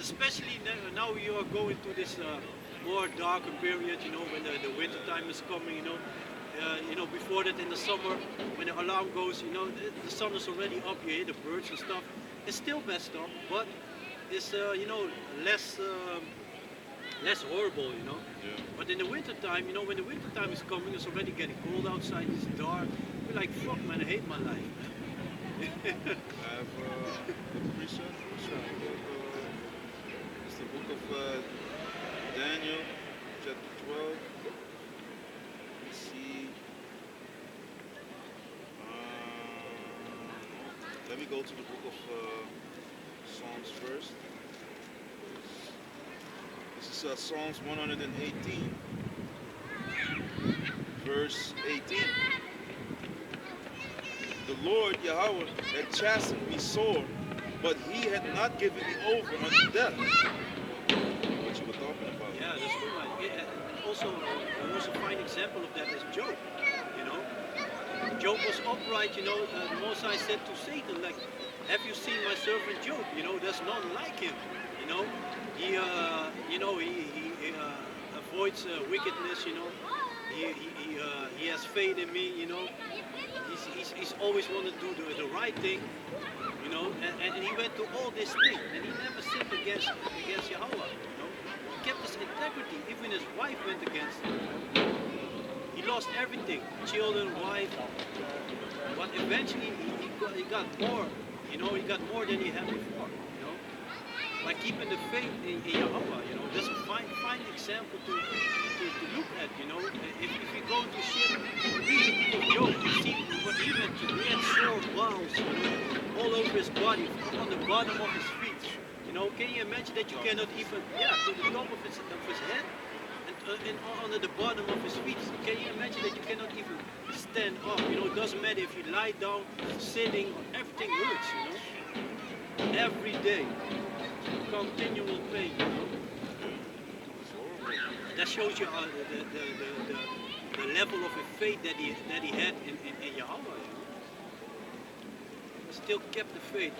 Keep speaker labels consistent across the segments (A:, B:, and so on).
A: especially now you are going to this more darker period, when the winter time is coming, before that in the summer, when the alarm goes, the sun is already up, you hear the birds and stuff. It's still messed up, but it's, less, less horrible,
B: Yeah.
A: But in the winter time, when the winter time is coming, it's already getting cold outside, it's dark. You're like, fuck man, I hate my life, man.
B: I have the precept. It's the book of Daniel, chapter 12. Let's see. Let me go to the book of Psalms first. This is Psalms 118, verse 18. The Lord Yahweh had chastened me sore, but he had not given me over unto death. What you were talking about.
A: Yeah, that's true, man. And also, the most fine example of that is Job. Job was upright. The Most High said to Satan, like, "Have you seen my servant Job? There's none like him. He, avoids wickedness. He has faith in me. He's always want to do the right thing. And he went to all these things, and he never sinned against Yahweh. He kept his integrity. Even his wife went against him. He lost everything, children, wife, but eventually he got more. He got more than he had before. By keeping the faith in Yahweh. That's a fine example to look at. If you go into shit, read the book of Job, you see what he went through. He had sore wounds, all over his body, on the bottom of his feet. Can you imagine that you cannot even, to the top of his head? And under the bottom of his feet. Can you imagine that you cannot even stand up? It doesn't matter if you lie down, sitting, everything hurts, Every day. Continual pain, That shows you the level of faith that he had in Yahweh, Still kept the faith,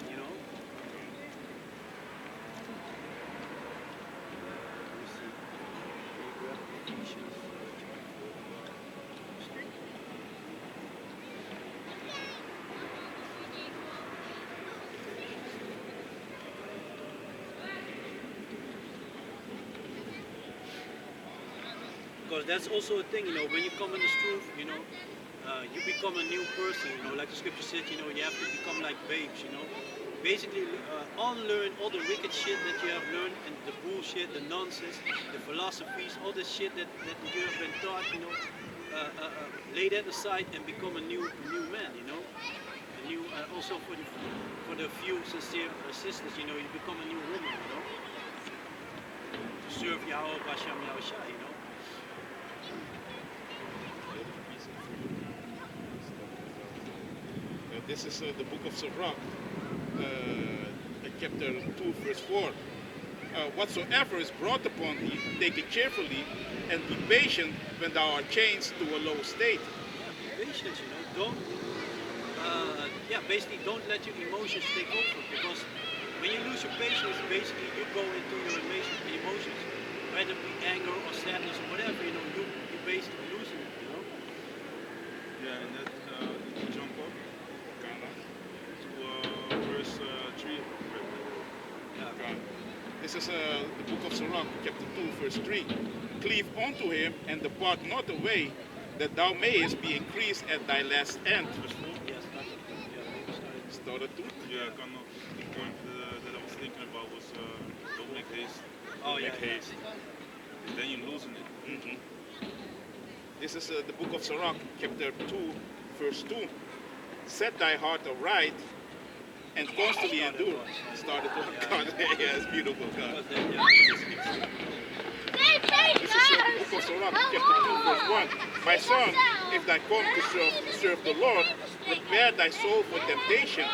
A: Because that's also a thing, when you come in the truth, you become a new person, like the scripture said, you have to become like babes, Basically, unlearn all the wicked shit that you have learned, and the bullshit, the nonsense, the philosophies, all the shit that you have been taught, lay that aside and become a new man, A new, also for the few sincere sisters, you become a new woman, To serve Yahweh, Basham Yahushua,
B: This is the book of Sirach, chapter 2, verse 4. Whatsoever is brought upon thee, take it cheerfully, and be patient when thou art changed to a low state.
A: Yeah, be patient, Don't, basically don't let your emotions take over, because when you lose your patience, basically you go into your emotions, whether it be anger or sadness or whatever, you basically losing it,
B: Yeah, and that jump up to verse 3.
A: Yeah.
B: This is the book of Sirach, chapter 2, verse 3. Cleave unto him and depart not away, that thou mayest be increased at thy last end.
A: Verse 4? Yeah,
B: Started 2?
C: Yeah, I kind of the point that I was thinking about was don't make haste.
A: Oh,
C: Don't
A: yeah,
C: make haste. And then you're losing it.
B: Mm-hmm. This is the book of Sirach, chapter 2, verse 2. Set thy heart aright and constantly endure. Started to God. Yeah, it's beautiful, God. This is the book of Sirach, chapter 2, verse 1. My son, if thou come to serve the Lord, prepare thy soul for temptation.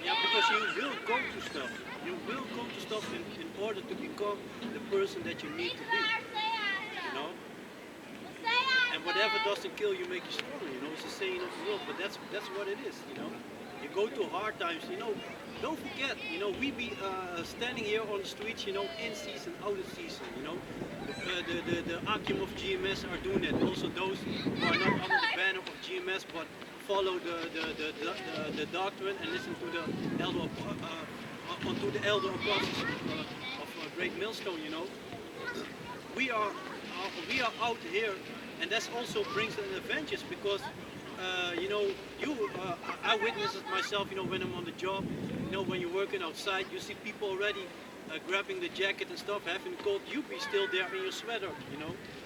A: Yeah, because you will go to stuff. You will go to stuff in order to become the person that you need to be. And whatever doesn't kill you make you stronger. It's the saying of the world, but that's what it is. You go through hard times. don't forget, we be standing here on the streets, in season, out of season, the Akim of GMS are doing it. Also those who are not under the banner of GMS but follow the doctrine and listen to the onto the elder apostles of Great Millstone, we are out here, and that also brings an advantage because I witness it myself. When I'm on the job, when you're working outside, you see people already grabbing the jacket and stuff, having cold. You be still there in your sweater,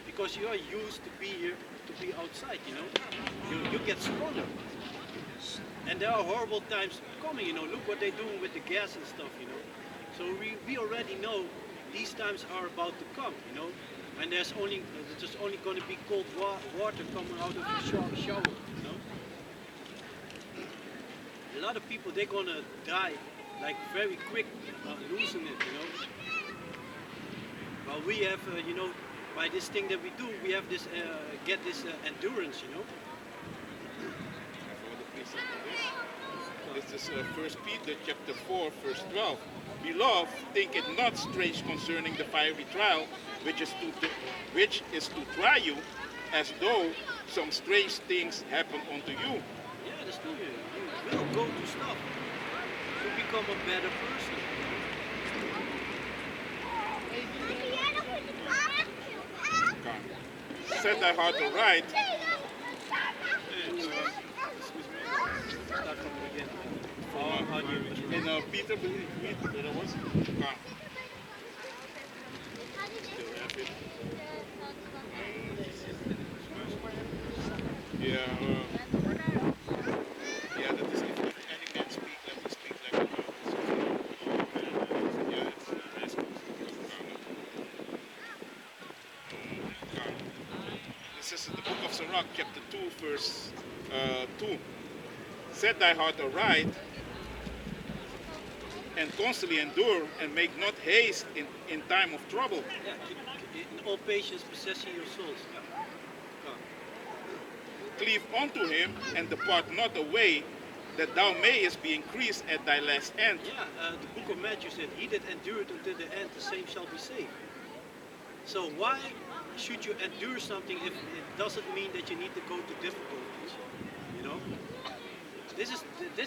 A: because you are used to be here, to be outside. You get stronger. And there are horrible times coming. Look what they're doing with the gas and stuff. So we already know these times are about to come. And there's just only going to be cold water coming out of the shower. A lot of people, they're going to die like very quick, losing it. But we have, by this thing that we do, we have this, get this endurance.
B: This is 1 Peter chapter 4, verse 12. Beloved, think it not strange concerning the fiery trial, which is to try you, as though some strange things happen unto you.
A: Yeah, that's true. You will go to stuff to become a better person.
B: Set thy heart aright.
A: Start from the beginning. How do you
B: In Peter, that was. Yeah, that is if any man speak, let me speak like a yeah, it's This is the book of Sirach, chapter 2, verse 2. Set thy heart aright and constantly endure and make not haste in time of trouble.
A: Yeah, in all patience possessing your souls.
B: Cleave unto him and depart not away, that thou mayest be increased at thy last end.
A: Yeah, the book of Matthew said, he that endureth until the end, the same shall be saved. So why should you endure something if it doesn't mean that you need to go to difficulties? This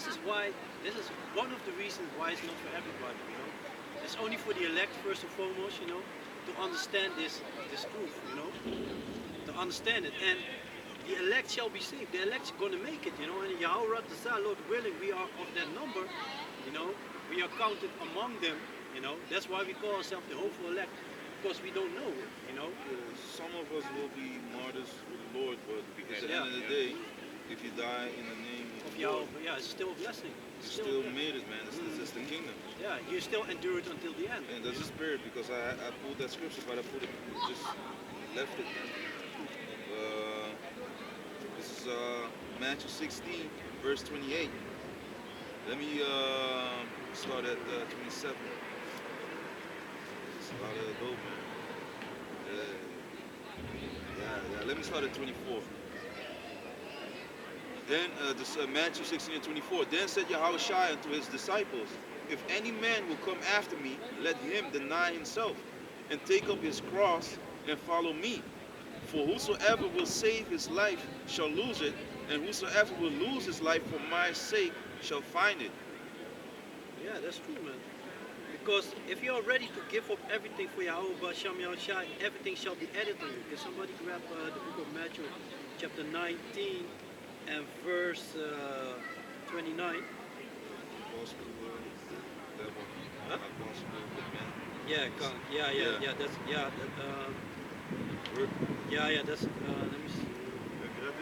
A: is why, this is one of the reasons why it's not for everybody. It's only for the elect first and foremost, to understand this truth, to understand it. And the elect shall be saved. The elect's going to make it, and Yahweh Ratzah, Lord willing, we are of that number, we are counted among them, that's why we call ourselves the hopeful elect, because we don't know,
C: Some of us will be martyrs for the Lord, but at the end of the day, if you die in the name of the Lord,
A: yeah, it's still a blessing.
C: you still made it, man. It's the kingdom.
A: Yeah, you still endure it until the end.
C: And that's the spirit, because I pulled that scripture, but I put it, just left it, man. This is Matthew 16, verse 28. Let me start at 27. It's a lot of dope, man. Yeah. Let me start at 24. Then, this Matthew 16 and 24. Then said Yahushua unto his disciples, if any man will come after me, let him deny himself, and take up his cross, and follow me. For whosoever will save his life shall lose it, and whosoever will lose his life for my sake shall find it.
A: Yeah, that's true, man. Because if you're ready to give up everything for Yahweh Shem Yahushua, everything shall be added to you. Can somebody grab the book of Matthew, chapter 19 and verse 29?
C: Possible devil,
A: Huh?
C: not possible good man.
A: Yeah, that's that's let me see.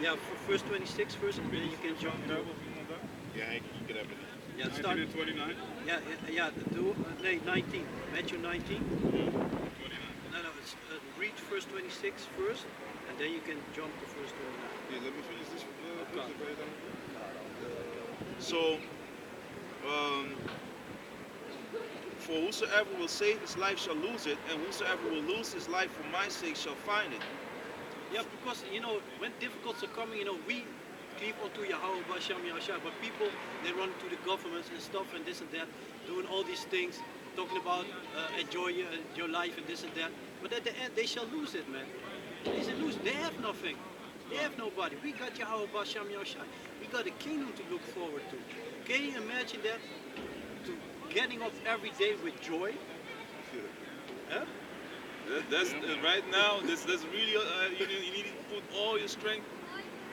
A: Yeah, for verse 26 first, and then you can jump to.
B: Yeah, you can have it.
A: Yeah, start.
C: 29?
A: Do 19. Matthew 19.
C: 29.
A: No, it's, read verse 26 first, and then you can jump to verse 29.
C: Yeah, let me finish this.
B: So, for whosoever will save his life shall lose it, and whosoever will lose his life for my sake shall find it.
A: Yeah, because when difficulties are coming, cleave unto Yahweh Bashem Yahushua. But people, they run to the governments and stuff and this and that, doing all these things, talking about enjoy your life and this and that. But at the end, they shall lose it, man. They shall lose. They have nothing. They have nobody. We got Yahweh Bashem Yahushua. We got a kingdom to look forward to. Can you imagine that? To getting up every day with joy? Huh?
C: That's right now. That's really you need to put all your strength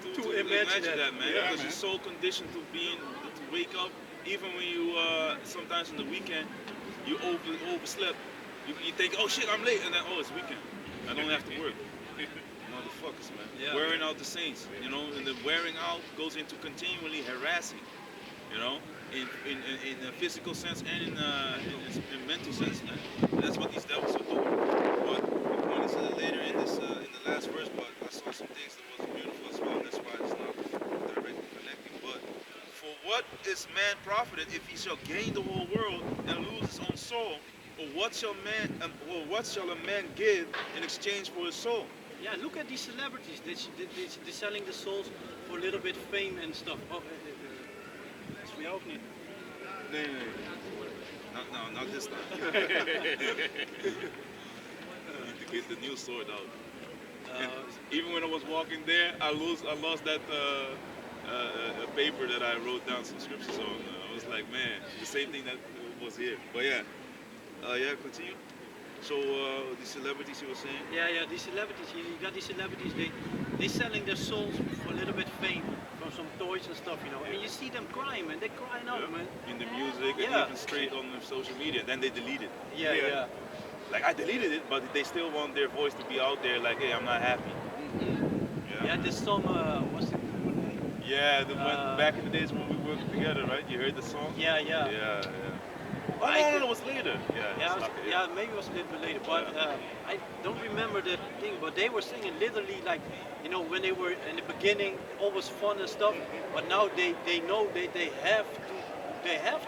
C: to imagine that, man.
B: Yeah,
C: because
B: man.
C: you're so conditioned to wake up, even when you sometimes on the weekend you overslept. You think, oh shit, I'm late, and then oh it's weekend. I don't have to work. Motherfuckers, man.
A: Yeah.
C: Wearing out the saints, you know, and the wearing out goes into continually harassing, you know, in a physical sense and in mental sense, man. And that's what these devils are doing. But the point is later in this in the last verse, but I saw some things that was beautiful as well. That's why it's not directly connecting. But for what is man profited if he shall gain the whole world and lose his own soul? Or what shall a man give in exchange for his soul?
A: Yeah, look at these celebrities. They're selling the souls for a little bit fame and stuff. Oh, dat is voor jou ook niet.
C: Nee. Not this time. I need to get the new sword out. And even when I was walking there, I lost that paper that I wrote down some scriptures on. I was like, man, the same thing that was here. But yeah, continue. So the celebrities you were saying?
A: Yeah, these celebrities. You got these celebrities. They selling their souls for a little bit fame from some toys and stuff, you know. And you see them crying, man. They're crying out, man.
C: In the music and even straight on the social media. Then they delete it.
A: Yeah.
C: Like I deleted it, but they still want their voice to be out there. Like, hey, I'm not happy.
A: Yeah, this song. What's it?
C: Yeah, the one back in the days when we worked together, right? You heard the song?
A: Yeah.
C: Oh, no, it was later.
A: Yeah, maybe it was a little bit later, but I don't remember the thing. But they were singing literally like, you know, when they were in the beginning, all was fun and stuff. But now they know they have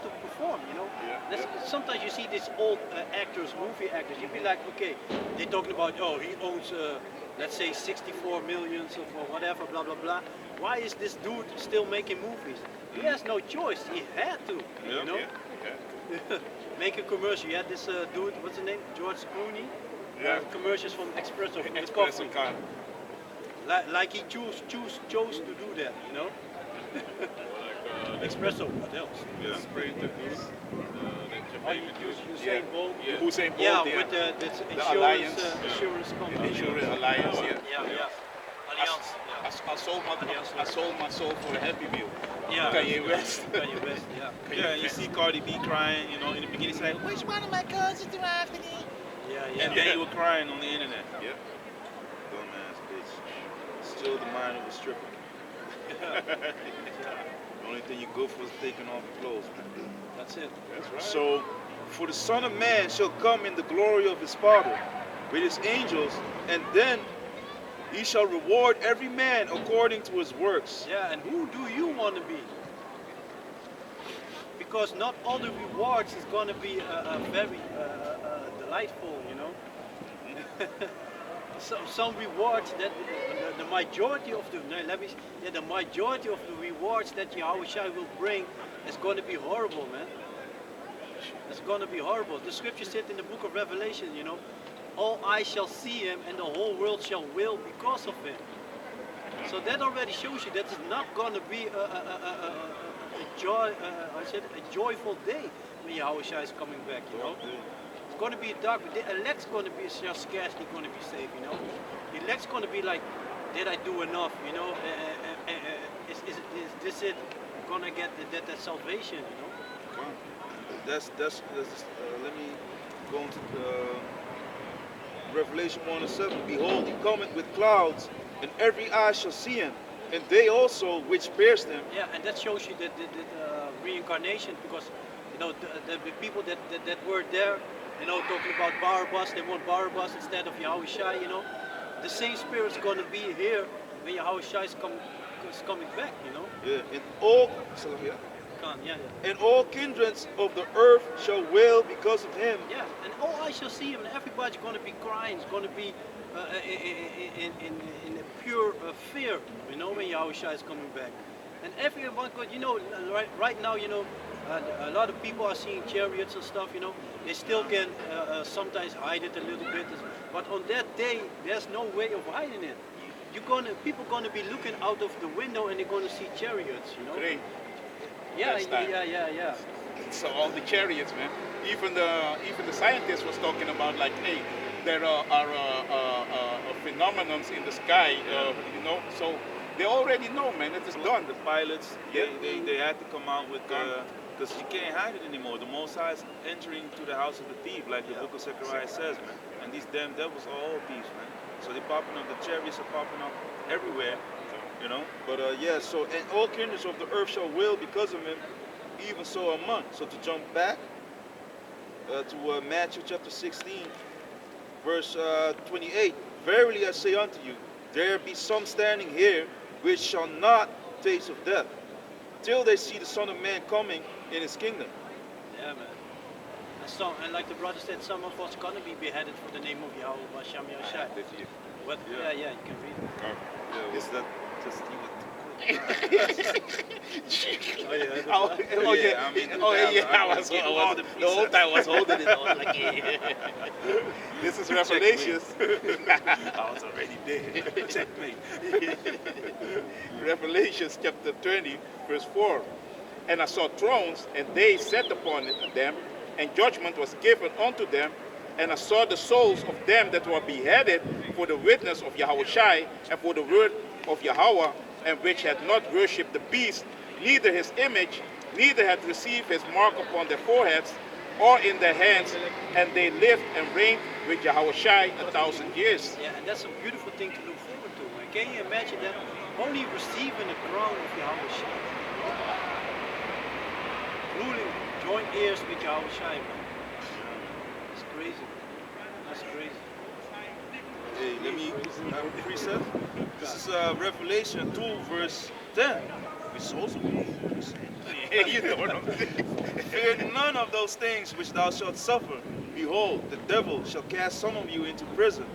A: to perform, you know. Sometimes you see these old actors, movie actors. You'd be like, okay, they're talking about, oh, he owns, let's say, 64 millions or whatever, blah blah blah. Why is this dude still making movies? He has no choice. He had to, you know. Make a commercial. You had this dude, what's his name? George Clooney. Commercials from Espresso. From
B: Espresso car.
A: Like he chose to do that, you know. Espresso. What else?
C: Yeah.
B: Spray the goose.
A: Usain Bolt.
B: Usain Bolt.
A: Yeah, with the
B: Alliance.
A: insurance company.
B: Insurance Alliance.
A: Yeah. Alliance.
B: I sold my soul for a Happy Meal.
A: Yeah.
B: Kanye West.
A: Kanye West. Yeah.
C: Yeah, and you see Cardi B crying, you know, in the beginning, she's like, which one of my cousins do I have to need?
A: Yeah.
C: And then you were crying on the internet.
B: Yeah.
C: Dumbass bitch. Still the mind of a stripper. The only thing you go for is taking off your clothes, man.
A: That's it.
B: That's right.
C: So, for the Son of Man shall come in the glory of his Father with his angels, and then he shall reward every man according to his works.
A: Yeah, and who do you want to be? Because not all the rewards is going to be very delightful, you know. Some rewards that the majority of the majority of the rewards that Yahushua will bring is going to be horrible, man. It's going to be horrible. The scripture said in the book of Revelation, you know, all eyes shall see him and the whole world shall wail because of him. So that already shows you that it's not going to be a joyful day when Yahushua is coming back, you know. It's going to be dark. The elect's going to be just scarcely going to be saved, you know. The elect's going to be like, did I do enough, you know? Is this it? Going to get that salvation, you know?
C: That's let me go into Revelation 1:7. Behold, he cometh with clouds, and every eye shall see him, and they also which pierced him.
A: Yeah, and that shows you that reincarnation, because you know the people that were there, you know, talking about Barabbas, they want Barabbas instead of Yahushua, you know. The same spirit's going to be here when Yahushua is coming back, you know.
C: Yeah, and all
A: Khan, yeah, yeah.
C: And all kindreds of the earth shall wail because of him.
A: Yeah, and all eyes shall see him, and everybody's going to be crying. It's going to be in a pure fear, you know, when Yahushua is coming back. And everyone, you know, right now, you know, a lot of people are seeing chariots and stuff, you know. They still can sometimes hide it a little bit, but on that day, there's no way of hiding it. People gonna be looking out of the window and they're gonna see chariots, you know.
B: Great.
A: Yeah,
B: Last time.
A: yeah.
B: So all the chariots, man. Even the scientists was talking about like, hey, there are phenomenons in the sky, you know. So they already know, man. It is done.
C: The pilots,
B: Yeah.
C: they had to come out with, because you can't hide it anymore. The Most High is entering to the house of the thief, like the book of Zechariah says, man. And these damn devils are all thieves, man. So they're popping up, the chariots are popping up everywhere, you know. But yeah, so, and all kindreds of the earth shall wail because of him, even so among. So to jump back to Matthew chapter 16, verse 28. Verily I say unto you, there be some standing here which shall not taste of death, till they see the Son of Man coming in his kingdom.
A: Yeah, man. And like the brother said, some of us gonna be beheaded for the name of Yahweh Hashem Yahushua. But
C: Yeah.
A: yeah, you can read it.
C: Yeah, was that just you would
B: Oh yeah,
C: I mean,
B: I was the whole time I was holding it. I was like, yeah. This is Revelations.
C: I was already dead. Checkmate.
B: Revelations chapter 20, verse 4. And I saw thrones, and they sat upon them, and judgment was given unto them. And I saw the souls of them that were beheaded for the witness of Yahushua and for the word of Yahweh, and which had not worshipped the beast, neither his image, neither had received his mark upon their foreheads or in their hands, and they lived and reigned with Yahushua 1,000 years.
A: Yeah, and that's a beautiful thing to look forward to, man. Can you imagine that? Only receiving the crown of Yahushua. Ruling joint ears with Yahushua, man. It's crazy. That's crazy.
C: Hey, let me have a precept. This is Revelation 2, verse 10. Which also
B: You don't know.
C: fear none of those things which thou shalt suffer. Behold, the devil shall cast some of you into prison,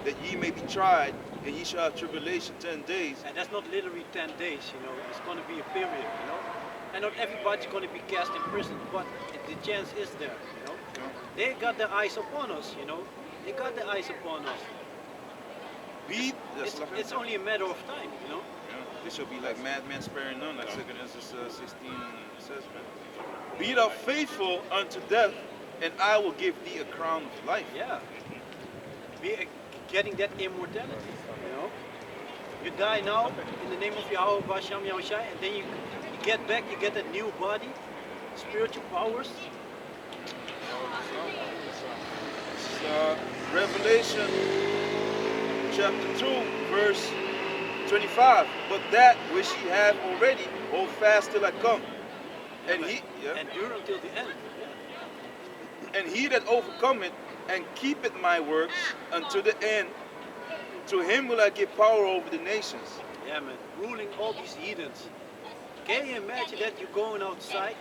C: that ye may be tried, and ye shall have tribulation 10 days.
A: And that's not literally 10 days, you know. It's going to be a period, you know. And not everybody's going to be cast in prison, but the chance is there, you know. They got their eyes upon us, you know. They got their eyes upon us. It's only a matter of time, you know.
C: This shall be like madman sparing none, like 2 Corinthians 16 says, man. Be thou faithful unto death, and I will give thee a crown of life.
A: Yeah. Getting that immortality, you know. You die now in the name of Yahweh Hashem Yahushua, and then you get back, you get a new body, spiritual powers.
C: Revelation chapter 2, verse 25. But that which ye have already, hold fast till I come. And he,
A: endure until the end.
C: and he that overcometh and keepeth my works unto the end, to him will I give power over the nations.
A: Yeah, man, ruling all these heathens. Can you imagine that you're going outside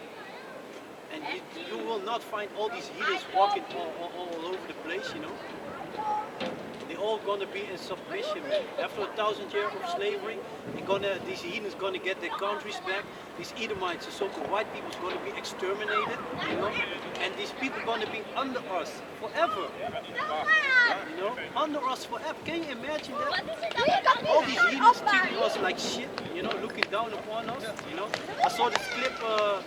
A: and you will not find all these heathens walking all over the place, you know? They're all gonna be in submission, man. After 1,000 years of slavery, these heathens gonna get their countries back. These Edomites, the so-called white people, is gonna be exterminated, you know? And these people gonna be under us forever. You know? Under us forever. Can you imagine that? All these heathens treating us like shit, you know, looking down upon us, you know? I saw this clip, I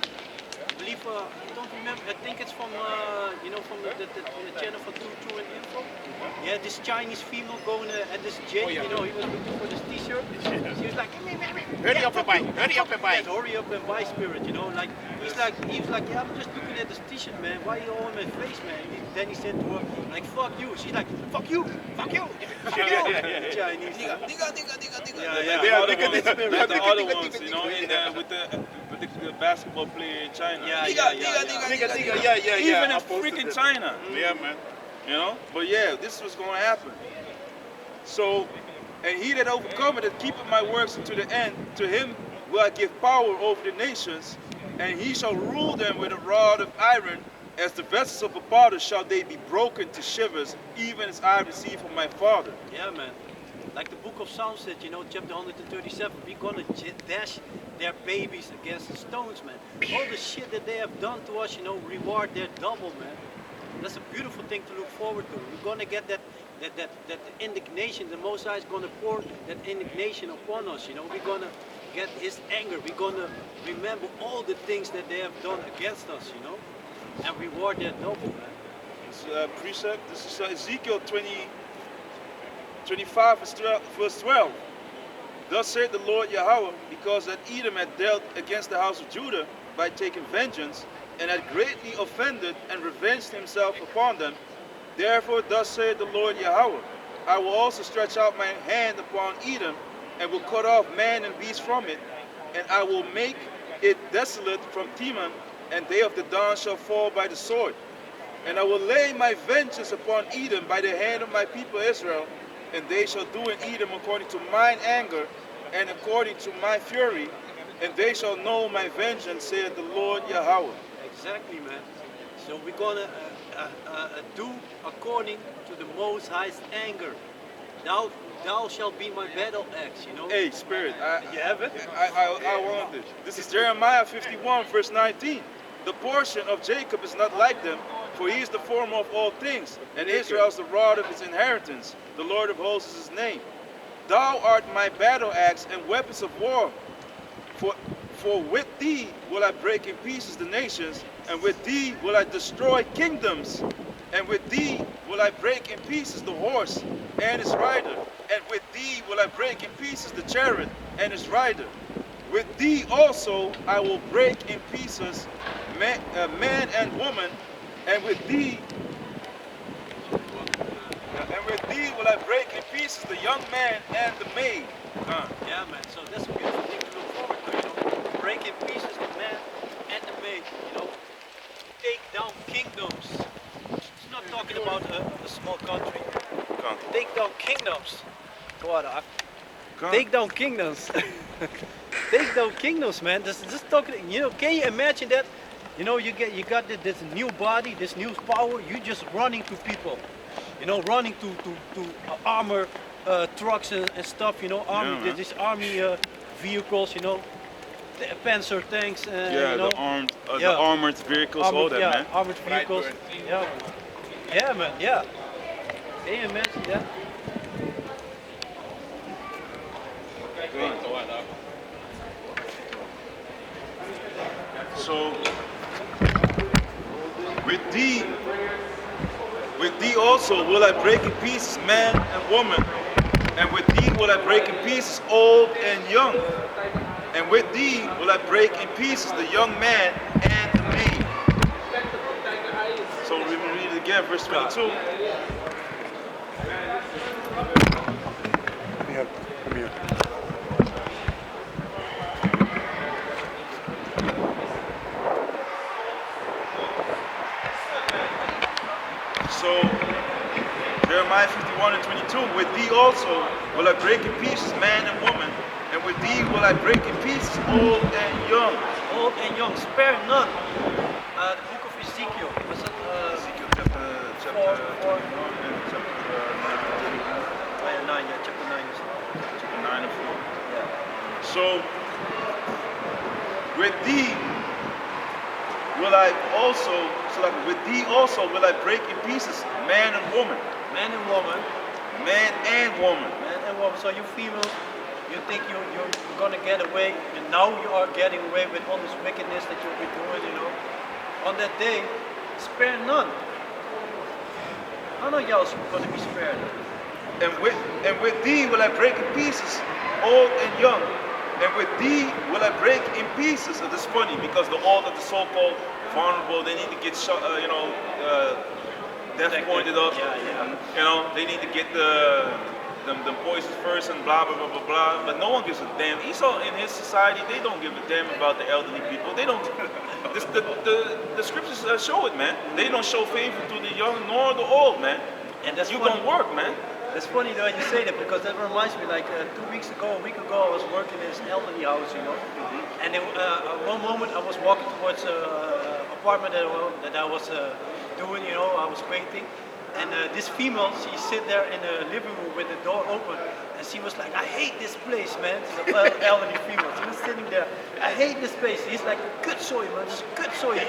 A: believe, I don't remember, I think it's from, you know, from the channel for True and Info. Yeah, this Chinese female going at this jail, you know, he was looking for this t-shirt. She was like,
B: Hurry up and buy, hurry up and buy.
A: Yes, hurry up and buy spirit, you know, like, he was like, yeah, I'm just looking at this t-shirt, man, why are you all in my face, man? Then he said to her, like, fuck you. She's like, fuck you, fuck you. Chinese.
C: Yeah,
A: They are
C: the
A: looking at spirit.
C: the other ones, you know, with the basketball player in China.
A: Yeah.
C: Even in freaking China.
B: Yeah, man.
C: You know? But yeah, this was going to happen. So, and he that overcometh and keepeth my works unto the end, to him will I give power over the nations, And he shall rule them with a rod of iron, as the vessels of a potter shall they be broken to shivers, even as I received from my father.
A: Yeah, man. Like the book of Psalms said, you know, chapter 137, we're gonna dash their babies against the stones, man. All the shit that they have done to us, you know, reward their double, man. That's a beautiful thing to look forward to. We're gonna get that indignation. The Most High is gonna pour that indignation upon us, you know. We're gonna get His anger. We're gonna remember all the things that they have done against us, you know, and reward their double, man.
C: This precept, this is Ezekiel 25, verse 12. Thus saith the Lord Yahweh, because that Edom had dealt against the house of Judah by taking vengeance, and had greatly offended and revenged himself upon them. Therefore thus saith the Lord Yahweh, I will also stretch out my hand upon Edom, and will cut off man and beast from it, and I will make it desolate from Teman, and they of the dawn shall fall by the sword. And I will lay my vengeance upon Edom by the hand of my people Israel, and they shall do in Edom according to mine anger, and according to my fury, and they shall know my vengeance, saith the Lord Yahweh.
A: Exactly, man. So we're gonna do according to the Most High's anger. Thou shalt be my battle axe, you know.
C: Hey, Spirit,
A: You have it?
C: I want this. This is Jeremiah 51, verse 19. The portion of Jacob is not like them, for he is the former of all things, and Israel is the rod of his inheritance. The Lord of hosts is his name. Thou art my battle axe and weapons of war. For with thee will I break in pieces the nations, and with thee will I destroy kingdoms. And with thee will I break in pieces the horse and his rider. And with thee will I break in pieces the chariot and his rider. With thee also I will break in pieces man and woman. And with thee will I break in pieces the young man and the maid.
A: Yeah, man. So that's a beautiful thing to look forward to, you know. Break in pieces the man and the maid, you know. Take down kingdoms. It's not talking about a small country. Take down kingdoms. Go on, Ak. Take down kingdoms. Take down kingdoms, man. Just talking. You know, can you imagine that? You know, you got this new body, this new power. You just running to people. You know, running to armor trucks and stuff. You know, army.
C: Yeah,
A: this army vehicles. You know, Panzer tanks.
C: Yeah,
A: you know,
C: the armored vehicles, all that, man.
A: Armored vehicles. Yeah. Yeah, man. Yeah. Can you imagine that?
C: So with thee also will I break in pieces man and woman, and with thee will I break in pieces old and young, and with thee will I break in pieces the young man and the maid. So we read it again, verse 22.
D: Come here.
C: So Jeremiah 51 and 22, with thee also will I break in pieces man and woman, and with thee will I break in pieces old and young.
A: Old and young, spare none. The book of Ezekiel. Was it,
C: Ezekiel chapter 21 and chapter
A: 9, yeah, chapter 9 is
C: chapter 9 and 4.
A: yeah.
C: So with thee will I also, with thee also will I break in pieces man and woman.
A: Man and woman.
C: Man and woman.
A: Man and woman. So you females, you think you're gonna get away, and now you are getting away with all this wickedness that you'll be doing, you know. On that day, spare none. None of y'all is gonna be spared.
C: And with thee will I break in pieces old and young. And with thee will I break in pieces. And it's funny because the old of the so-called vulnerable, they need to get shot, death pointed up.
A: Yeah.
C: You know, they need to get them poisons first and blah blah blah blah blah. But no one gives a damn. Esau in his society, they don't give a damn about the elderly people. They don't. The scriptures show it, man. They don't show favor to the young nor the old, man.
A: And that's
C: you
A: funny.
C: gonna work, man.
A: It's funny though you say that because that reminds me like 2 weeks ago, a week ago, I was working in this elderly house, you know, and at one moment I was walking towards apartment that I was doing, you know, I was painting, and this female, she sit there in the living room with the door open, and she was like, I hate this place, man. She's an elderly female. She was sitting there, I hate this place. He's like, good soy, man. It's good soy.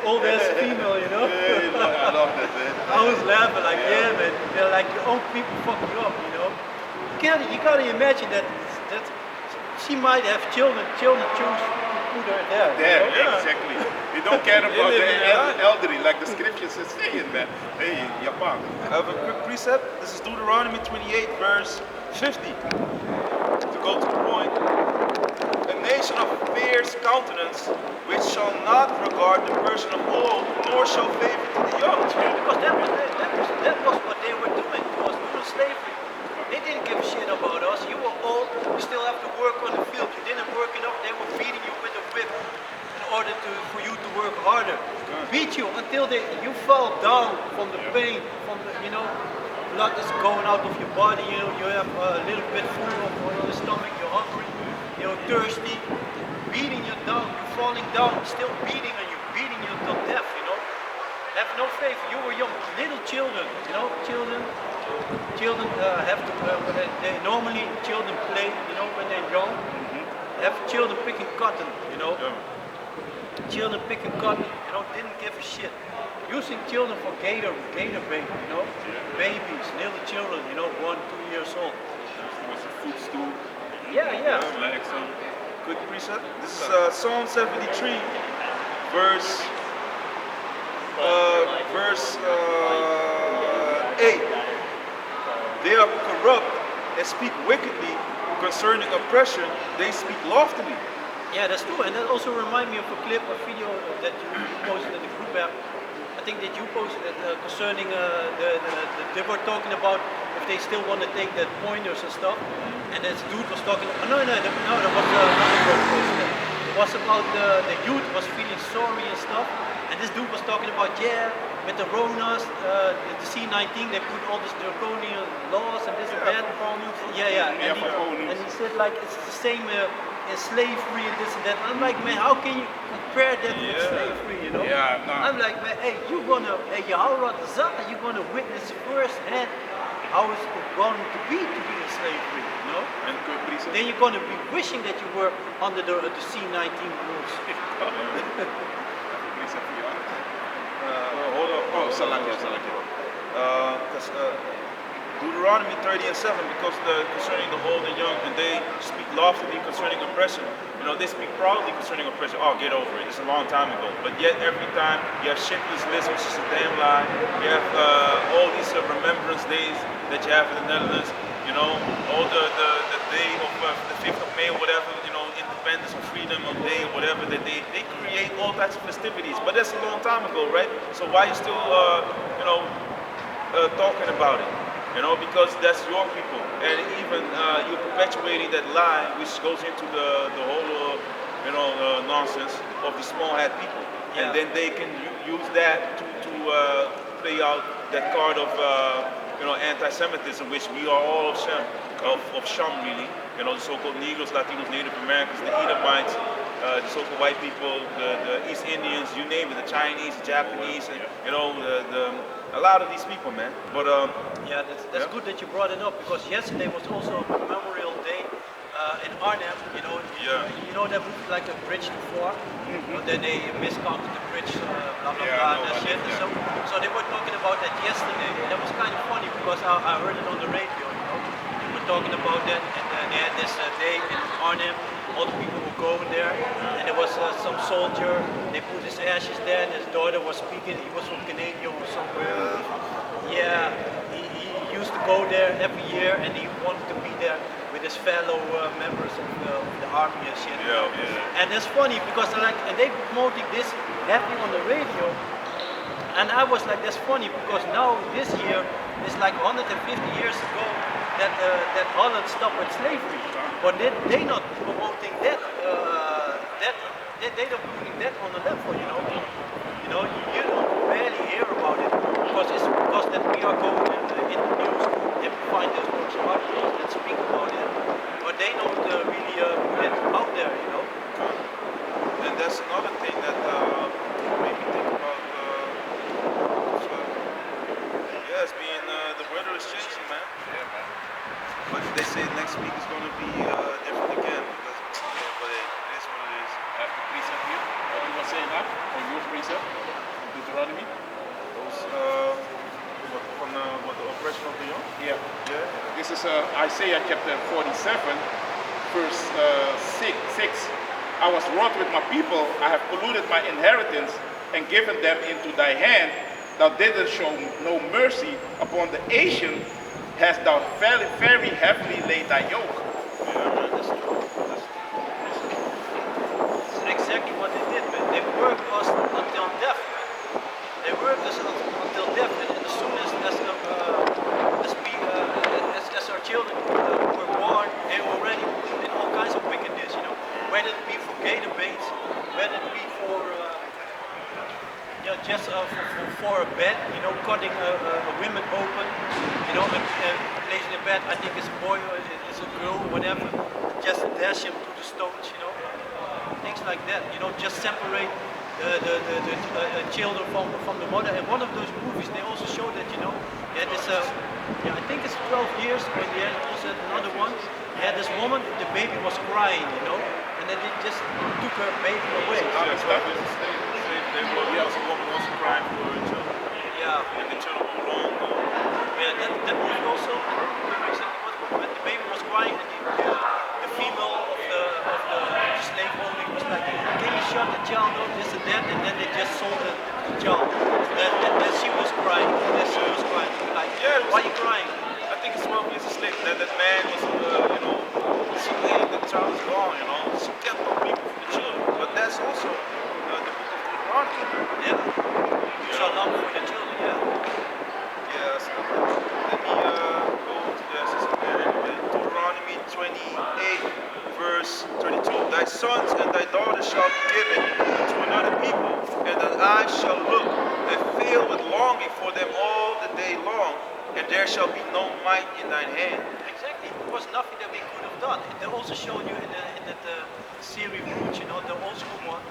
A: Old ass female, you know.
B: I love that, man.
A: I was laughing like, yeah, man. They're like your own people fuck you up, you know. You gotta imagine that she might have children choose to put her there.
B: There,
A: You know?
B: exactly. They don't care about the elderly, like the scriptures is saying, man. Hey, Japan.
C: I have a quick precept. This is Deuteronomy 28, verse 50. To go to the point. A nation of fierce countenance, which shall not regard the person of old, nor show favor to the young.
A: Because that was what they were doing. It was doing slavery. They didn't give a shit about us. You were old. You still have to work on the field. You didn't work enough. They were beating you with a whip in order for you to work harder. Beat you until you fall down from the pain, from the, you know, blood is going out of your body. You know, you have a little bit full of the stomach. You're hungry. You're thirsty. Beating you down. You're falling down. Still beating on you. Beating you till death. You know. Have no faith. You were young, little children. You know, children have to. Normally children play. You know, when they're young. Have children picking cotton. You know. Children picking cotton. You know, didn't give a shit. Using children for gator bait. You know, babies, little children. You know, 1, 2 years old.
B: It was a footstool.
A: Yeah.
B: Like some.
C: Quick precept. This is Psalm 73, verse 8. They are corrupt and speak wickedly concerning oppression. They speak loftily.
A: Yeah, that's true. And that also reminds me of a clip, a video that you posted in the group app. I think that you posted it concerning they were talking about if they still want to take that pointers and stuff. And this dude was talking. No, that was another post. It was about the youth was feeling sorry and stuff. And this dude was talking about with the Ronas, the C-19, they put all these draconian laws and this and that. Yeah. And he said like it's the same in slavery and this and that. And I'm like, man, how can you compare that with slavery? You know?
B: Yeah, no.
A: I'm like, man, you're gonna witness firsthand how it's going to be in slavery. You know?
B: And good precept.
A: Then you're gonna be wishing that you were under the C-19 rules.
C: Hold on.
B: Oh, Salakia.
C: Deuteronomy 30 and 7, because concerning the old and young, and they speak loftily concerning oppression. You know, they speak proudly concerning oppression. Oh, get over it. It's a long time ago. But yet every time you have Schindler's List, which is a damn lie. You have all these remembrance days that you have in the Netherlands. You know, all the day of the 5th of May or whatever, you know, independence or freedom of day or whatever, that they create all types of festivities. But that's a long time ago, right? So why are you still, talking about it? You know, because that's your people. And even you're perpetuating that lie, which goes into the whole, nonsense of the small hat people.
A: Yeah.
C: And then they can use that to play out that card of, anti-Semitism, which we are all of Shem, really. You know, the so-called Negroes, Latinos, Native Americans, the Edomites, the so-called white people, the East Indians, you name it, the Chinese, the Japanese, and, you know, a lot of these people, man. But
A: that's good that you brought it up because yesterday was also Memorial Day in Arnhem. You know that movie like a bridge to four. But then they miscounted the bridge, blah blah blah, and that shit. So they were talking about that yesterday, and that was kind of funny because I heard it on the radio. You know, they were talking about that, and they had this day in Arnhem. All the people were going there, and there was some soldier. They put his ashes there, and his daughter was speaking. He was from Canada or somewhere. Yeah, he used to go there every year, and he wanted to be there with his fellow members of the army and shit.
B: Yeah.
A: And it's funny because and they promoting this happening on the radio, and I was like, that's funny because now this year is like 150 years ago that Holland stopped with slavery, but they not promoting that. They don't putting that on the level, you know. You don't barely hear about it because it's because that we are going find those books or other books that speak about it, but they don't really put it out there, you know.
C: And that's another thing that made me think about. Yeah, it's being the weather is changing, man.
B: Yeah, man.
C: But they say next week is going to be different again. Because, but hey, it is what it is.
B: I have the precept here. What you were saying now? On your precept? From Deuteronomy?
C: Those from the oppression of the young.
B: Yeah.
C: Yeah.
B: This is Isaiah chapter 47, verse 6. I was wroth with my people, I have polluted my inheritance and given them into thy hand. Thou didst show no mercy upon the Asian, hast thou very, very heavily laid thy yoke.
C: Yeah, man, that's true.
A: It's exactly what they did, man. They worked us until death, man. They worked us until death, and as soon as our children were born, they were already in all kinds of wickedness, you know. Whether it be for gator baits, whether it be for just for a bed, you know, cutting a woman open, you know, and placing a bed. I think it's a boy or it's a girl, whatever. Just dash him to the stones, you know. Things like that, you know, just separate the children from the mother. And one of those movies, they also show that, you know, this I think it's 12 years, when they also had another one. This woman, the baby was crying, you know, and then they just took her baby away.
C: There was a woman also crying for her children.
A: Yeah.
C: And the children were long gone.
A: Yeah, that movie also, I don't remember exactly what, when the baby was crying, and the female of the slave owner was like, can you shut the child up, this and that, and then they just sold the child. Then she was crying, like,
C: Yeah,
A: why are you crying?
C: I think it's 12 years a slave. That man was, you know, she laid the child was gone, you know. She kept on people for the children. But that's also the book of Deuteronomy.
A: Yeah. You shall love for the children, yeah.
C: Yeah, so let me go to this again. Deuteronomy 28, verse 32. Thy sons and thy daughters shall be given unto another people, and thine eyes shall look and fill with longing for them all the day long, and there shall be no might in thine hand.
A: Exactly. There was nothing that we could have done. They also showed you in that series Roots, you know, the old school one,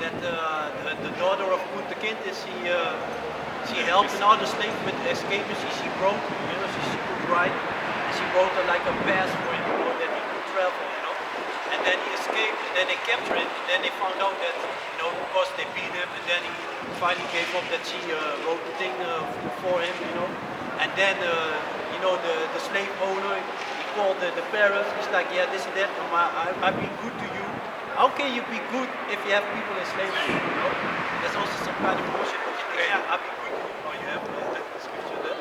A: that the daughter of Ruth the Kind is she helped another slave with escaping. She broke, you know, she could ride, and she wrote like a pass for him, you know, that he could travel, you know. And then he escaped, and then they captured him, and then they found out that, you know, because they beat him, and then he finally gave up that she wrote the thing for him, you know. And then, you know, the slave owner, he called the parents. He's like, yeah, this and that, I've been good to you. How can you be good if you have people in slavery? You know? There's also some kind of bullshit. But you think, yeah, I've been good to you. Oh, you have the scripture there?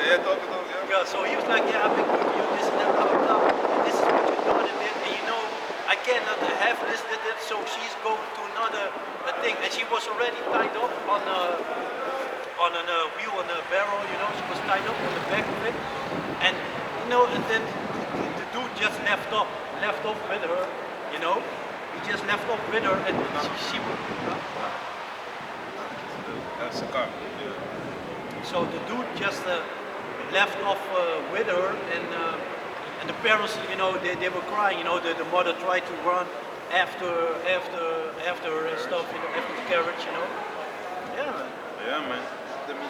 C: Yeah, talk.
A: Yeah, so he was like, yeah, I've been good to you, this and that, blah, blah, blah. This is what you've done and that. And you know, I cannot have this and that. So she's going to another thing. And she was already tied up on a wheel on a barrel, you know. She was tied up on the back of it. And, you know, and then the dude just left off with her, you know. He just left off with her, and she would.
B: That's a car.
A: So the dude just left off with her, and the parents, you know, they were crying. You know, the mother tried to run after her and stuff, you know, after the carriage, you know. Yeah, man.
C: Yeah, man. Let me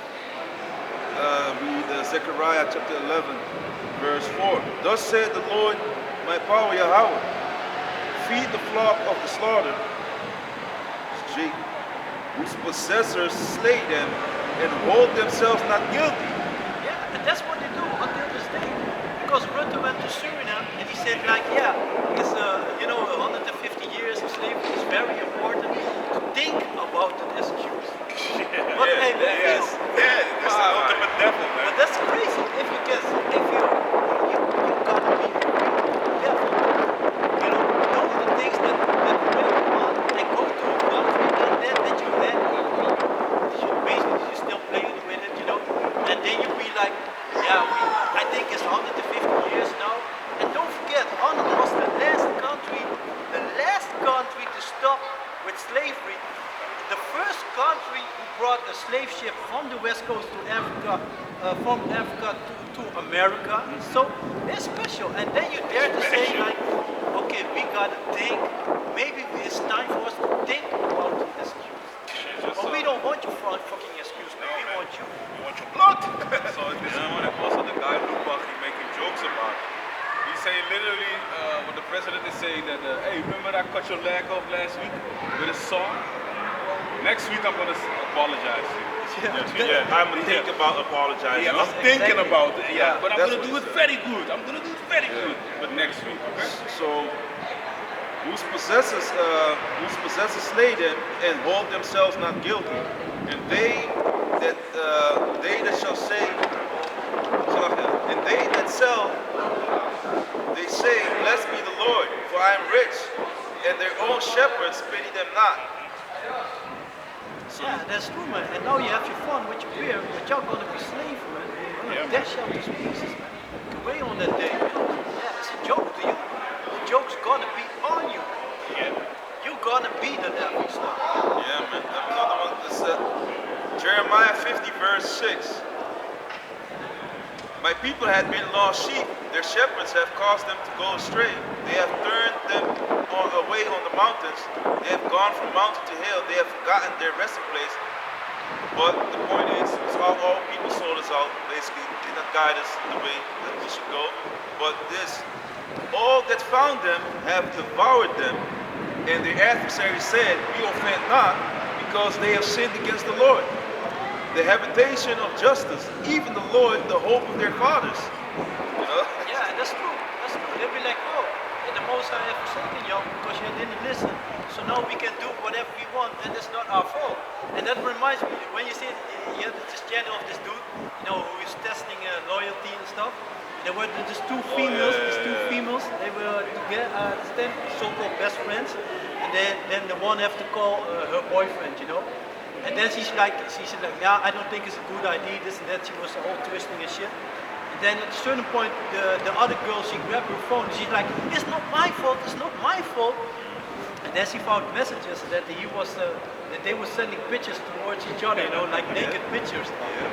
C: read Zechariah chapter 11, verse 4. Thus said the Lord, my power, Yahweh, feed the flock of the slaughter, Jacob, whose possessors slay them and hold themselves not guilty.
A: Yeah, and that's what they do until this day. Because Rutte went to Suriname and he said, like, yeah, it's you know, 150 years of slavery is very important to think about it as Jews. But hey, man,
B: That's the ultimate devil, man.
A: but that's crazy. If you gotta be careful. You know the things that really want and go to a country that you had. You still playing with it, you know. And then you be like, yeah, I think it's 150 years now. And don't forget, Holland was the last country to stop with slavery. The first country country who brought a slave ship from the west coast to Africa, from Africa to America. So they're special. And then you dare to say like, okay, we gotta think. Maybe it's time for us to think about the excuse. But we don't want your fucking excuse, man. We want you.
B: We want your blood.
D: So this one, and also the guy Lubach, he making jokes about it. He's saying literally, what the president is saying that, hey, remember I cut your leg off last week with a saw? Next week I'm gonna apologize to you.
C: Yeah, I'm gonna think about apologizing.
D: Yeah, I'm thinking about it. Yeah, but I'm
C: That's
D: gonna do
C: what
D: it
C: he
D: very good. I'm gonna do it very good. But next week, okay?
C: So, whose possessors slay them and hold themselves not guilty, and they that shall say, and they that sell, they say, blessed be the Lord, for I am rich, and their own shepherds pity them not.
A: Yeah, that's true, man. And now you have your fun with your beer, but you're gonna be slave, man. You're gonna dash out these pieces, man. Get away on that day. Yeah, it's a joke to you. The joke's gonna be on you.
B: Yeah.
A: You're gonna be the devil, stuff.
C: Yeah, man. Another one is Jeremiah 50, verse 6. My people had been lost sheep. Their shepherds have caused them to go astray. They have turned them away on the mountains. They have gone from mountain to hill. They have forgotten their resting place. But the point is, it's all people sold us out. Basically, did not guide us in the way that we should go. But this, all that found them have devoured them. And their adversary said, we offend not, because they have sinned against the Lord, the habitation of justice, even the Lord, the hope of their fathers. You know?
A: Yeah, that's true. That's true. They'll be like, oh, and the Most High have forsaken you because you didn't listen. So now we can do whatever we want, and it's not our fault. And that reminds me, when you see you have this channel of this dude, you know, who is testing loyalty and stuff. There were these two females. They were together, so-called best friends, and then the one have to call her boyfriend, you know. And then she's like, yeah, I don't think it's a good idea, this and that. She was all twisting and shit. And then at a certain point, the other girl, she grabbed her phone. And she's like, it's not my fault, it's not my fault. And then she found messages that that they were sending pictures towards each other, you know, like naked pictures.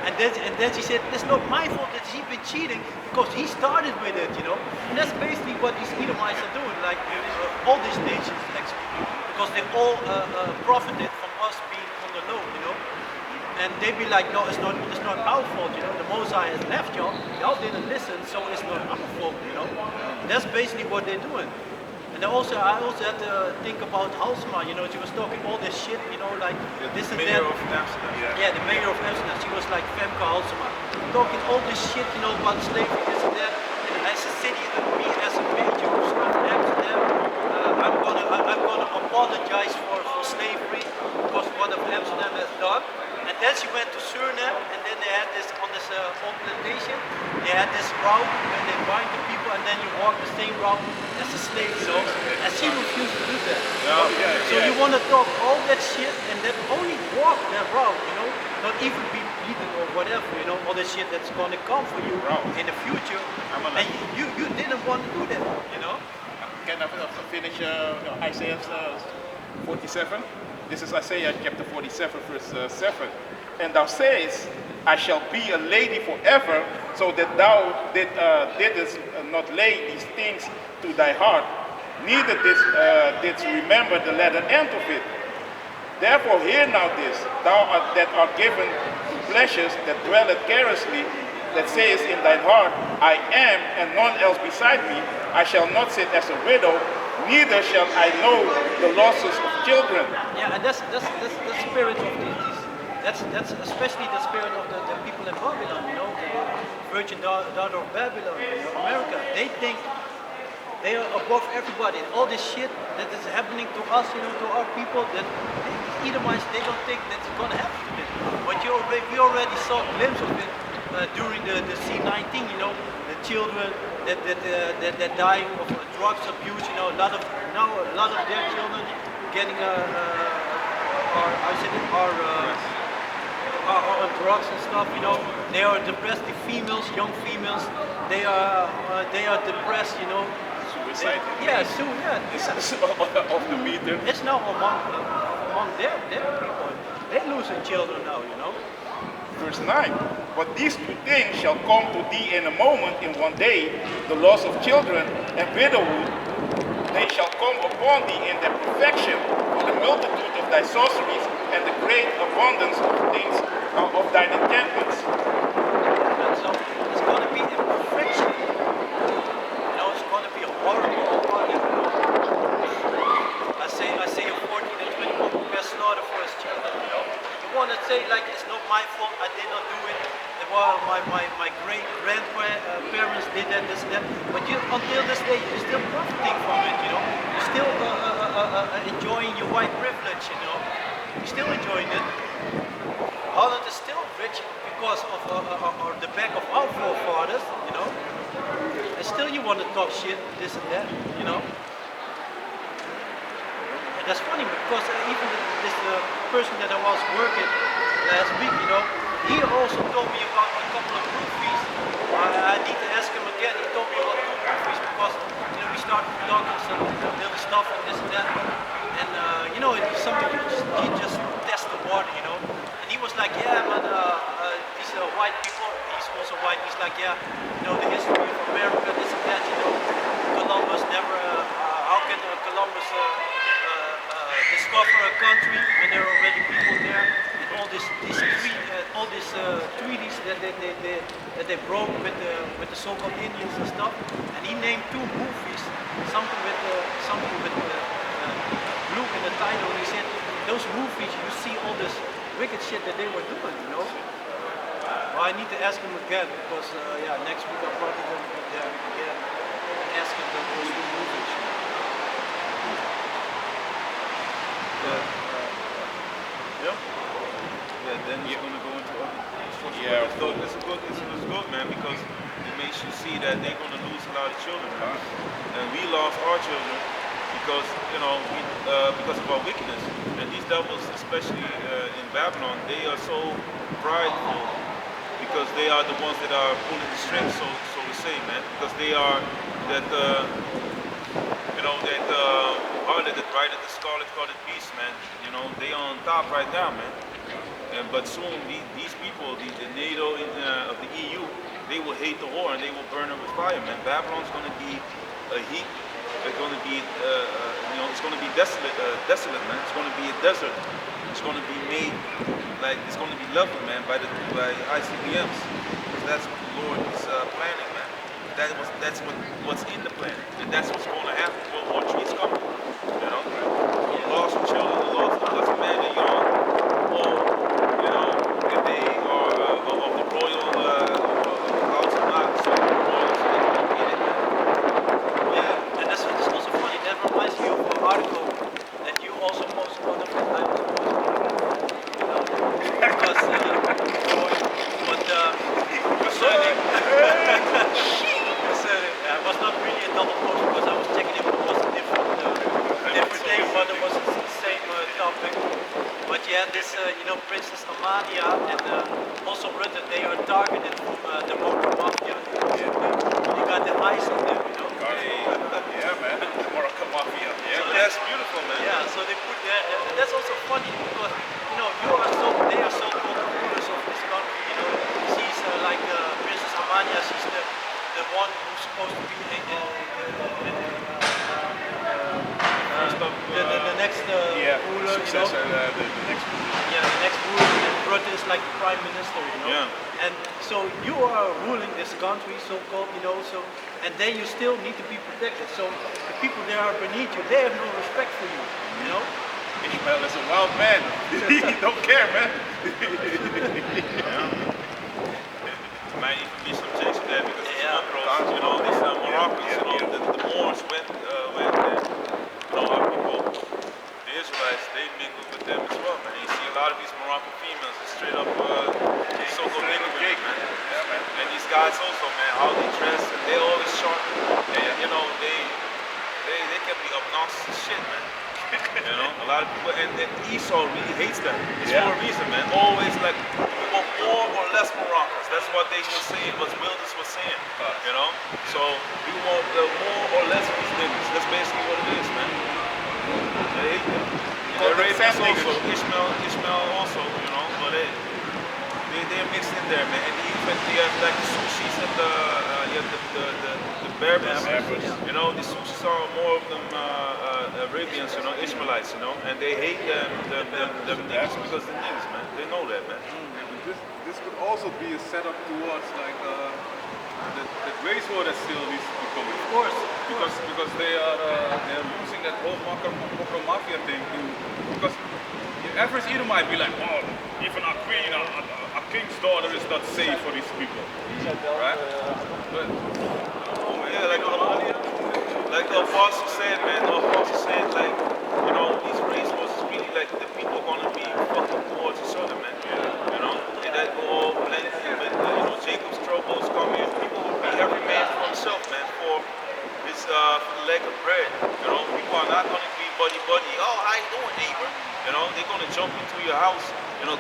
A: And then she said, it's not my fault that he's been cheating because he started with it, you know. And that's basically what these Edomites are doing, like all these nations actually, because they all profited from us being on the low, you know. And they be like, no, it's not our fault, you know. The Mosai has left y'all didn't listen, so it's not our fault, you know. That's basically what they're doing. And I also had to think about Halsema, you know, she was talking all this shit, you know, like this and that.
C: Mayor of Amsterdam.
A: Yeah, the mayor of Amsterdam, she was like Femke Halsema, talking all this shit, you know, about slavery, this and that. And as a city, me as a mayor of Amsterdam, I'm gonna apologize for slavery because what Amsterdam has done. And then she went to Suriname, and then they had this on this old plantation. They had this route where they bind the people, and then you walk the same route as the slave zone. And she refused to do that. So you want to talk all that shit, and then only walk that route, you know, not even be beaten or whatever, you know, all the shit that's gonna come for you in the future. And you didn't want to do that, you know.
B: Can I finish Isaiah 47? This is Isaiah chapter 47, verse 7. And thou sayest, I shall be a lady forever, so that thou didst not lay these things to thy heart, neither didst remember the latter end of it. Therefore hear now this, thou that art given to pleasures, that dwelleth carelessly, that sayest in thine heart, I am, and none else beside me. I shall not sit as a widow, neither shall I know the losses of children.
A: Yeah, and that's the spirit of that's especially the spirit of the people in Babylon, you know, the virgin daughter of Babylon, you know, America. They think they are above everybody. And all this shit that is happening to us, you know, to our people, that these Edomites, they don't think that's gonna happen to them. But we already saw a glimpse of it during the C-19, you know, the children that die of drugs abuse, you know, a lot of their children getting on drugs and stuff, you know. They are depressed. The females, young females, they are depressed, you know.
B: Suicide.
A: It's
B: of the meter.
A: It's now among their people. They're losing children now, you know.
B: Verse 9. But these two things shall come to thee in a moment, in one day, the loss of children and widowhood. They shall come upon thee in their perfection, for the multitude of thy sorceries and the great abundance of things of thine enchantments.
A: And so it's going to be imperfection. You know, it's going to be horrible. I say a 14 and 21 who has slaughter for his children, you know. You want to say like it's not my fault, I did not do it. Well, my great grandparents did that, this, that. But you, until this day, you're still profiting from it, you know. You're still enjoying your white privilege, you know. You're still enjoying it. Holland is still rich because of the back of our forefathers, you know. And still you want to talk shit, this and that, you know. And that's funny because even this person that I was working last week, you know, he also told me about a couple of movies. I need to ask him again. He told me about 2 movies because, you know, we started talking some little stuff and this and that. And you know, it's something you just test the water, you know. And he was like, yeah, man, these white people. He's also white. He's like, yeah, you know, the history of America, this and that. You know, Columbus never. How can Columbus discover a country when there are already people there? All these treaties that they broke with the so-called Indians and stuff, and he named 2 movies, something with Luke in the title. And he said those movies you see all this wicked shit that they were doing, you know. Well, I need to ask him again because yeah, next week I'll probably go there again and ask him about those 2 movies.
C: Yeah. Yeah, then you're going to go into other structure. Yeah, it's good, man, because it makes you see that they're going to lose a lot of children, man. And we lost our children because, you know, because of our wickedness. And these devils, especially in Babylon, they are so prideful because they are the ones that are pulling the strings, so we say, man. Because they are that, you know, that harlot that ride at the scarlet-colored beast, man. You know, they are on top right now, man. But soon, these people, the NATO of the EU, they will hate the whore and they will burn it with fire, man. Babylon's going to be a heat. It's going to be, you know, it's going to be desolate, man. It's going to be a desert. It's going to be made like it's going to be leveled, man, by ICBMs. That's what the Lord is planning, man. That's what's in the plan, and that's what's going to happen. World War III is coming, you know. The lost children, the lost doesn't matter young, or you know, if they are of the royal house or not. So the royals are going to get it, man.
A: Yeah, and that's also funny. That reminds me of an article that you also posted on the I was posting, you know, because concerning, it was not really a double post because I was checking if it was a different day, but it was the same topic. But yeah, this, you know, Princess Amalia and also Rutte, they are targeted from the Moroccan mafia. They got the eyes on them, you know.
B: Yeah, man. The Moroccan mafia.
C: Yeah, so that's beautiful, man.
A: Yeah, so they put that, and that's also funny because, you know, they are so-called rulers of this country, you know. She's like Princess Amalia, she's the one who's supposed to be the next ruler,
B: successor,
A: you know.
B: the next ruler.
A: Yeah, the next ruler, and Rutte is like the prime minister, you know.
C: Yeah.
A: And so you are ruling this country, so-called, you know, so, and then you still need to be protected. So the people that are beneath you, they have no respect for you, you know.
B: Ishmael is a wild man. He don't care, man.
C: Might even be some change there because it's Montrose, you know, these Moroccans, you know, the Moors went there. You know, our people, the Israelites, they mingled with them as well, man. You see a lot of these Moroccan females, it's straight up so-called mingle with them, man.
B: Yeah, man.
C: And these guys also, man, how they dress, and they're always sharp. And, you know, they can be obnoxious as shit, man. You know, a lot of people, and Esau really hates them. It's for a reason, man. Always like, we want more or less Moroccans. That's what they were saying, what Wilders was saying, you know? So, we want more or less of these niggas. That's basically what it is, man. They hate them. You
B: call them
C: Arabians
B: sand
C: also,
B: niggers.
C: Ishmael also, you know, but they're mixed in there, man. And even they have like the sushis and you have the Berbers.
B: Berbers.
C: You know, the sushis are more of them Arabians, you know, Ishmaelites, you know, and they hate them niggas because they're niggas, man. They know that, man.
D: This could also be a setup towards like the race war that still needs to be coming.
A: Of course.
D: Because they're losing that whole Mokro Mafia thing. Because the average eater might be like, oh, even our queen, our king's daughter is not safe for these people, right? But
C: Yeah, like the apostle said, man. The apostle said, like, you know, these race wars is really like the people gonna be fucking towards each other, man. You know, and that go all blended in with, you know, Jacob's troubles coming. People will be every man for himself, man, for his leg of bread. You know, people are not gonna be buddy. Oh, how you doing, neighbor? You know, they're gonna jump into your house, you know,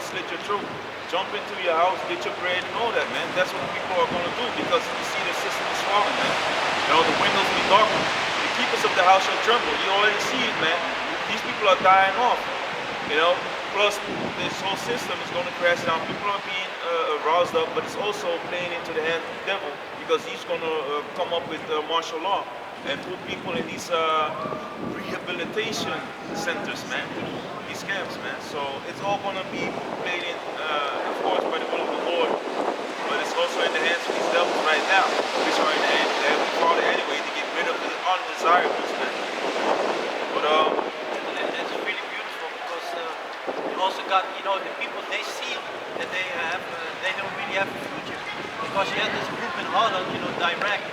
C: slit your throat. Jump into your house, get your bread and all that, man. That's what people are gonna do because you see the system is falling, man. You know, the windows be darkened. The keepers of the house shall tremble. You already see it, man. These people are dying off. You know, plus this whole system is gonna crash down. People are being roused up, but it's also playing into the hands of the devil because he's gonna come up with martial law and put people in these rehabilitation centers, man. These camps, man. So it's all gonna be played in, of course, by the will of the Lord, but it's also in the hands of these devils right now, which are in the hands of the Heavenly Father anyway to get rid of the undesirables, man. But
A: And it's really beautiful because you also got, you know, the people, they see that they don't really have a future. Because you had this group in Holland, you know, Direct,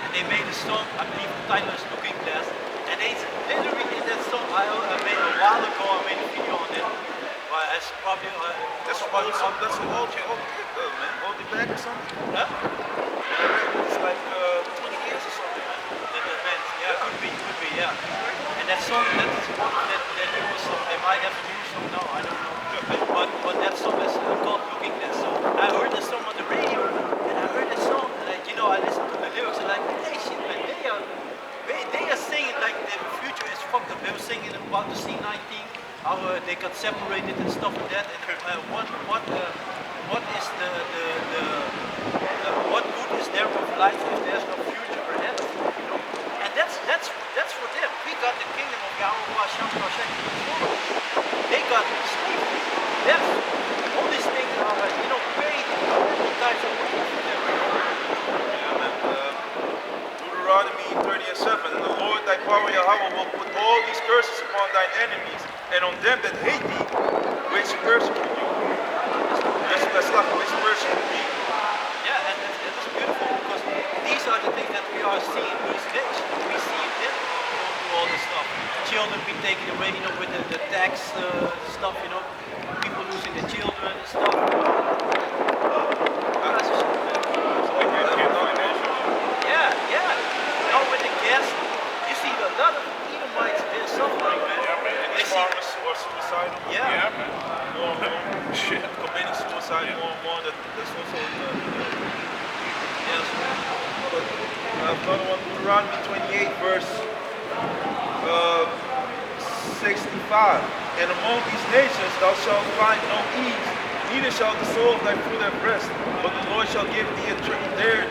A: and they made a song, I believe the title is Looking Glass, and they literally in that song, I made a while ago, I made a video on it, but it's probably,
C: that's an old man. Old back or something?
A: huh?
C: It's like 20 years or something, man.
A: The band, yeah, could be, yeah. And that song, that is one of that newest song, they might have a new song now, I don't know. But that song is called Looking Glass, so I heard the song on the radio, and I heard the song, and you know, I listened to the lyrics, and like, hey shit, man, they are singing like the future is fucked up. They were singing about the C-19, how they got separated and stuff like that. And what is what good is there of life if there's no future ahead of you? You know? And that's for them. We got the kingdom of Yahweh Hashem Hashem. They got slavery, death, all these things are you know way times away from them.
C: Deuteronomy 30:7, and the Lord thy power Yahweh will put all these curses upon thine enemies, and on them that hate thee, which persecute you. That's like which persecute thee.
A: Yeah, and it's beautiful because these are the things that we are seeing these days. We see them go through all this stuff. Children be taken away, you know, with the tax stuff, you know, people losing their children and stuff. Yeah. Now with the gas, you see a lot of Edomites, they're suffering, man.
C: And these farmers who are suicidal.
A: Yeah.
C: More and more. Committing suicide more and more. That's also
A: Yes.
C: another one, Deuteronomy 28, verse 65. And among these nations thou shalt find no ease, neither shall the soul of thy fruit have rest, but the Lord shall give thee a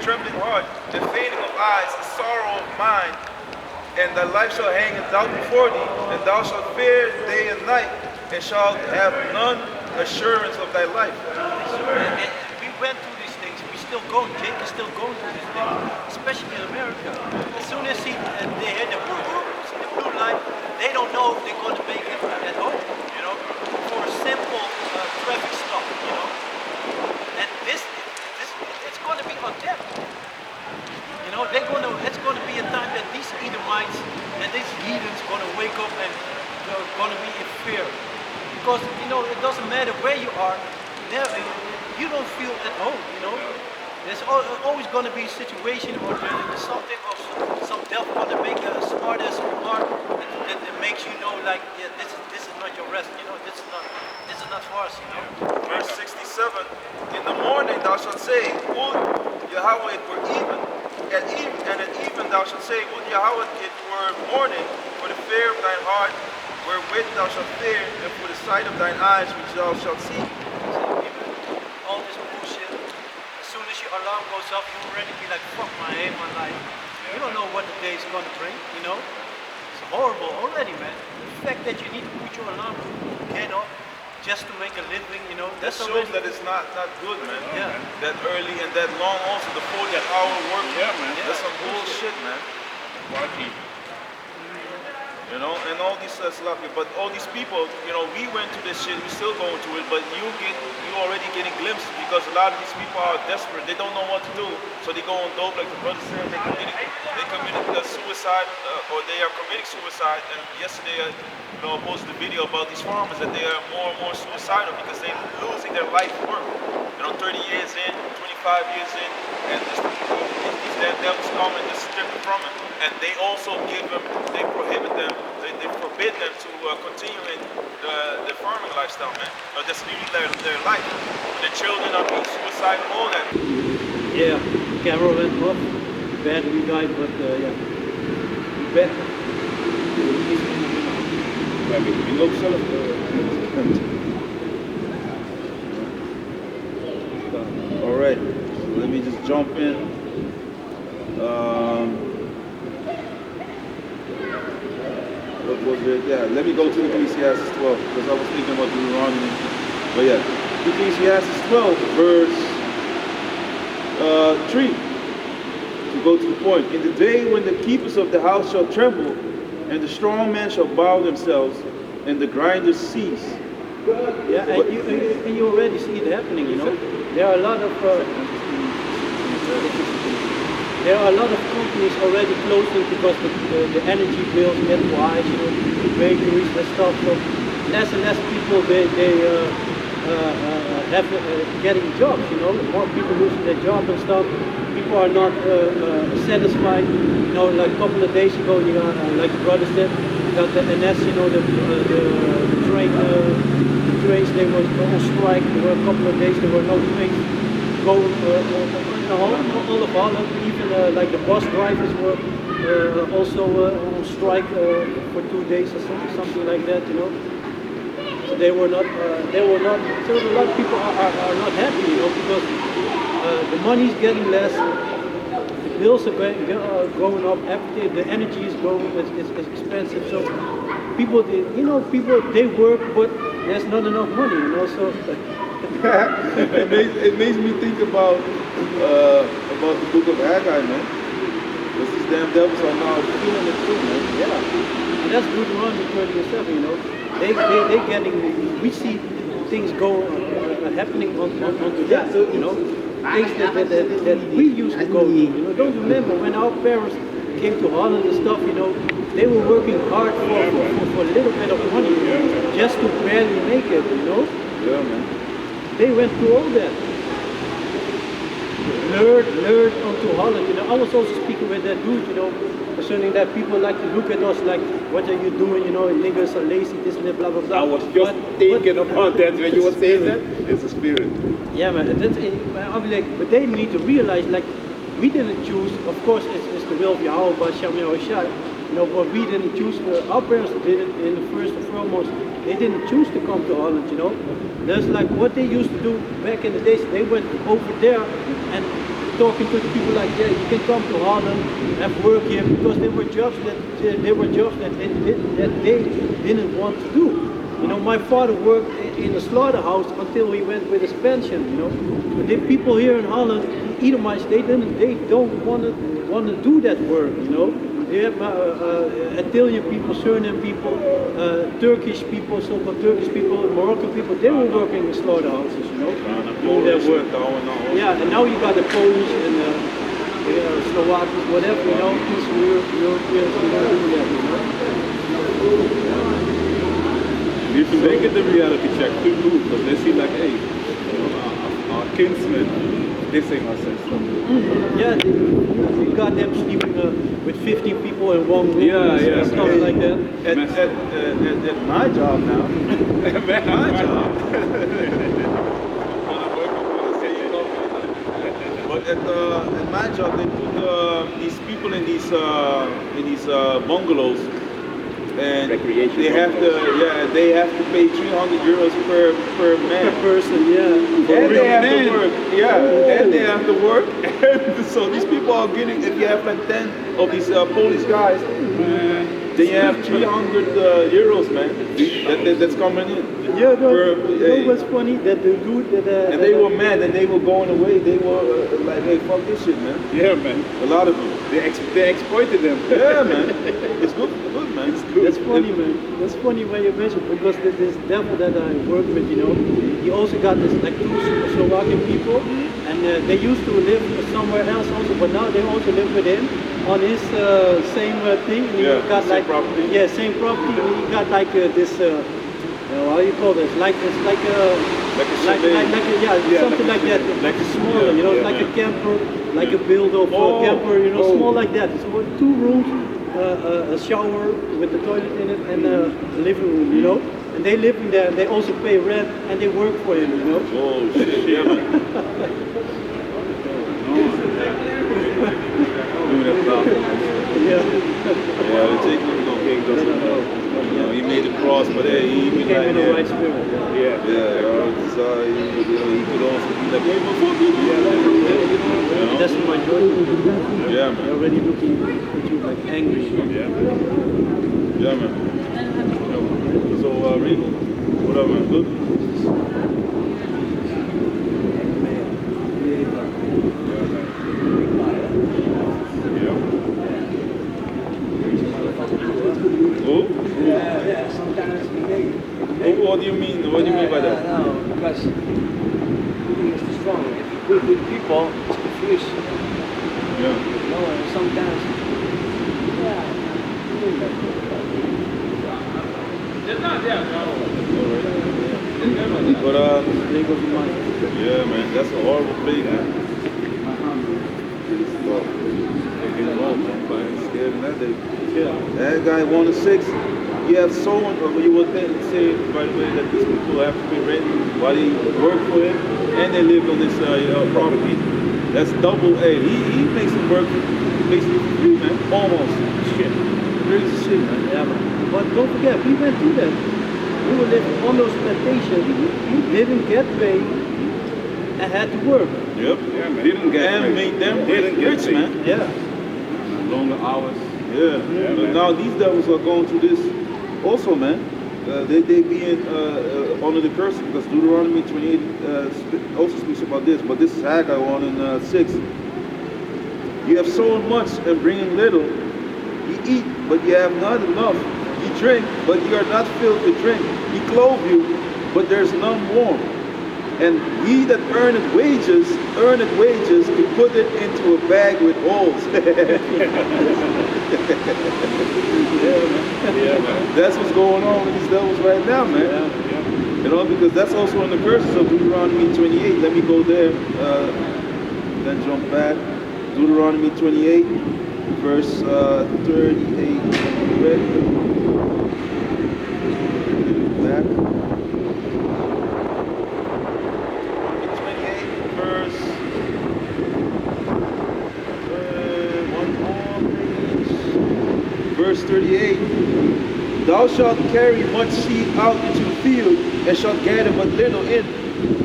C: trembling heart, and fading of eyes, and sorrow of mind, and thy life shall hang in doubt before thee, and thou shalt fear day and night, and shalt have none assurance of thy life.
A: And we went through these things. We still going. Jake is still going through these things, especially in America. As soon as they hear the blue light, they don't know if they're going to make it at home. You know, for a simple traffic stop. You know, and this it's going to be on them. You know, it's going to be a time that these Edomites and these heathens going to wake up and going to be in fear. Because, you know, it doesn't matter where you are, you don't feel at home, you know. There's always going to be a situation or there's something or some devil going to make a smartest remark that makes you know, like, yeah, this is not your rest, you know, this is not for us, you know.
C: Verse 67, in the morning thou shalt say, would Yahweh it were even. At even thou shalt say, would Yahweh it were morning, for the fear of thine heart wherewith thou shalt fear, and for the sight of thine eyes which thou shalt see.
A: All this bullshit. As soon as your alarm goes off, you already be like, fuck my hate my life. You don't know what the day is gonna bring, you know? It's horrible already, man. The fact that you need to put your alarm to get up just to make a living, you know,
C: That
A: that's
C: shows
A: already...
C: that it's not good, man.
A: Yeah.
C: That early and that long also, the 40-hour work.
B: Yeah, man.
C: That's some bullshit, man.
B: Party.
C: You know, and all these but all these people, you know, we went to this shit, we still going to it, but you already getting glimpses because a lot of these people are desperate. They don't know what to do, so they go on dope, like the brother said. They committed suicide, or they are committing suicide. And yesterday, you know, I posted a video about these farmers that they are more and more suicidal because they're losing their life work. You know, 30 years in, 25 years in, and these damn devils come and just strip it from them. And they also they prohibit them, they forbid them to continue in the farming lifestyle, man. You know, that's really their life. Their children are being suicidal, all that.
A: Yeah, camera went off. Battery died, but yeah. Back.
B: We look zelf.
C: All right, so let me just jump in. What was it? Yeah, let me go to Ecclesiastes 12 because I was thinking about Deuteronomy. But yeah, Ecclesiastes 12, verse 3. To go to the point. In the day when the keepers of the house shall tremble, and the strong men shall bow themselves, and the grinders cease.
A: Yeah, and you already see it happening, you know. There are a lot of companies already closing because the energy bills get too high, you know, bakeries and stuff. So less and less people have getting jobs, you know. More people losing their job and stuff. People are not satisfied. You know, like a couple of days ago, you got, like the brother said, you got the NS, you know, the trains, they were on strike. There were a couple of days there were no trains going all of Holland. Even like the bus drivers were also on strike for 2 days or something like that, you know. So they were not. So a lot of people are not happy, you know, because the money is getting less. The bills are going up. Everything, the energy is going. It's expensive. So people, they work, but there's not enough money, you know. So
C: it makes me think about the book of Haggai, man. Because these damn devils are now feeling it too, man.
A: yeah, and that's Deuteronomy 37, you know. They getting. We see things go happening onto that, you know. Things that we used to go to, you know. Don't remember when our parents came to Holland and stuff, you know. They were working hard for a little bit of money, just to barely make it, you know.
C: Yeah, man.
A: They went through all that. Lured onto Holland, you know. I was also speaking with that dude, you know, concerning that people like to look at us like, what are you doing, you know, niggas are lazy, this and that, blah, blah, blah.
B: I was just thinking about that when you were saying that. It's a spirit.
A: Yeah, man, I'm like, but they need to realize, like, we didn't choose, of course, it's the will of Yahweh, but you know, but we didn't choose, our parents did it in the first and foremost. They didn't choose to come to Holland, you know. That's like what they used to do back in the days. They went over there and talking to the people like, yeah, you can come to Holland and work here, because there were jobs that they didn't want to do. You know, my father worked in a slaughterhouse until he went with his pension, you know. But the people here in Holland, Edomites, they don't want to do that work, you know. They have Italian people, Suriname people, Turkish people, so-called Turkish people, Moroccan people, they were working in slaughterhouses, you know, doing their work. Yeah, and now you got the Polish and Slovakians, whatever, you know, these Europeans, who don't do that, you know.
B: You should make it the reality check too, because they see like, hey, you know, our kinsmen, this ain't our sister.
A: Yeah, we got them sleeping with 15 people in one room and stuff like that.
C: At my job now, at my job. But at my job, they put these people in these bungalows, and
B: Recreation
C: they have to, they have to pay 300 euros per man.
A: person, yeah.
C: And they have to work, and they have to work. So these people are getting, if you have like 10 of these Polish guys, then you have 300 euros, man, that's coming in.
A: Yeah, it was funny that the dude that...
C: And they were mad, and they were going away. They were like, hey, fuck this shit, man.
B: Yeah, man.
C: A lot of them.
B: They exploited them.
C: Yeah, man. It's good, man. It's good.
A: That's funny, man. That's funny when you mention, because this devil that I work with, you know, he also got this like two Slovakian people, and they used to live somewhere else also, but now they also live with him on his same thing. He got
C: same
A: like
C: property.
A: Yeah, same property. He got like this. How do you call this? Like it's like a something like that. Like a smaller, you know, it's like a camper, like a build of a camper, you know, small like that. It's 2 rooms, a shower with a toilet in it, and a living room, you know. And they live in there, and they also pay rent, and they work for him, you know.
C: Oh shit, yeah, man.
A: Yeah.
C: Yeah, they take him to King doesn't you know, he made the cross, but hey, he
A: He came in the right spirit.
C: he could also be like, hey, fuck you. Yeah,
A: That's my joy.
C: yeah, man.
A: They're already looking at you like angry.
C: Yeah, man. So, Rico, what up, man? Good? What do you mean? What do you mean by that?
E: No, because reading is too strong. If you with people, it's confused.
C: Yeah.
E: No, and sometimes,
C: But yeah, man, that's a horrible thing, man. That guy won a 6. You have someone, you would say, by the way, that these people have to be rent while they work for him and they live on this property. That's double A. He makes it work basically for free, man. Almost. Shit. Crazy shit, man.
A: Yeah, man. But don't forget, we went through that. We were living on those plantations. We didn't get paid and had to work.
C: Yep.
B: Yeah, man.
C: Didn't get and made them rich, man.
A: Yeah.
B: Longer hours.
C: Yeah. But now these devils are going through this also, man. They being under the curse, because Deuteronomy 28 also speaks about this. But this is Haggai 1 and 6. You have sown much and bring in little. You eat, but you have not enough. You drink, but you are not filled to drink. You clothe you, but there's none warm. And he that earneth wages to put it into a bag with holes. That's what's going on with these devils right now, man. You know, because that's also in the curses of Deuteronomy 28. Let me go there, then jump back. Deuteronomy 28, verse 38. Back. 28, verse. One more page. Verse 38. Thou shalt carry much seed out into the field, and shalt gather but little in,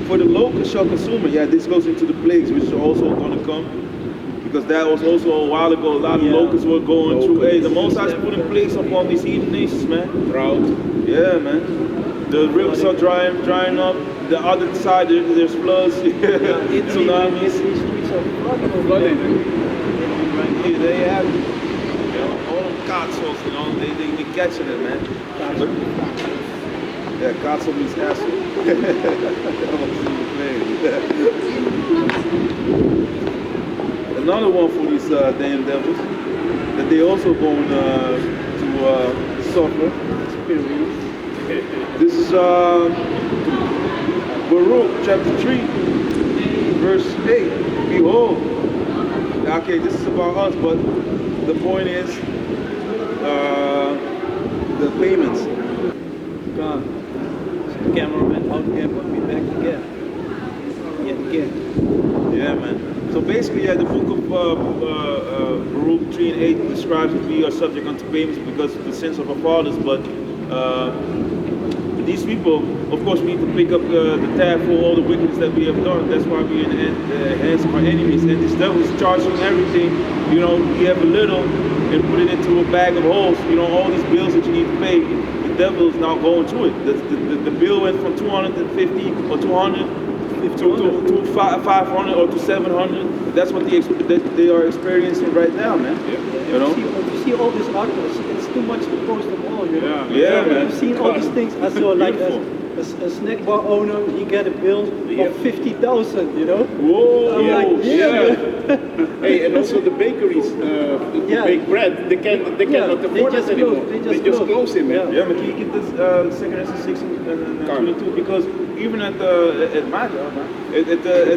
C: for the locust shall consume it. Yeah, this goes into the plagues, which are also going to come. Because that was also a while ago, a lot of locusts were going through. Hey, the Most High is putting plagues upon these heathen nations, man. Drought. Yeah, man. The rivers are drying up. The other side, there's floods. Tsunamis.
A: These streets are flooded.
C: Yeah, they have all them castles, you know, they catching it, man. Yeah, castle means castle. Another one for these damn devils that they also going to suffer. This is Baruch chapter 3, verse 8. Behold, okay, this is about us, but the point is the payments.
A: God. So the camera went out again, but we back again. Yet again.
C: Yeah, man. So basically, yeah, the book of Baruch 3 and 8 describes that we are subject unto payments because of the sins of our fathers, but these people, of course, we need to pick up the tab for all the wickedness that we have done. That's why we're in the hands of our enemies. And this devil is charging everything. You know, we have a little and put it into a bag of holes. You know, all these bills that you need to pay, the devil is now going through it. The bill went from 250 or 200 to 500 or to 700. That's what they are experiencing right now, man. You know?
E: You see all these articles, it's too much to post them all, you know?
C: Yeah, man.
E: I've seen all these things. I saw like a snack bar owner, he get a bill of 50,000, you know?
C: Whoa,
E: I'm like,
B: Hey, and also the bakeries to bake bread, they cannot afford it anymore. They just close it, man.
C: Yeah, but can you get this second Essex 6 and 22? Because even at my job, man, at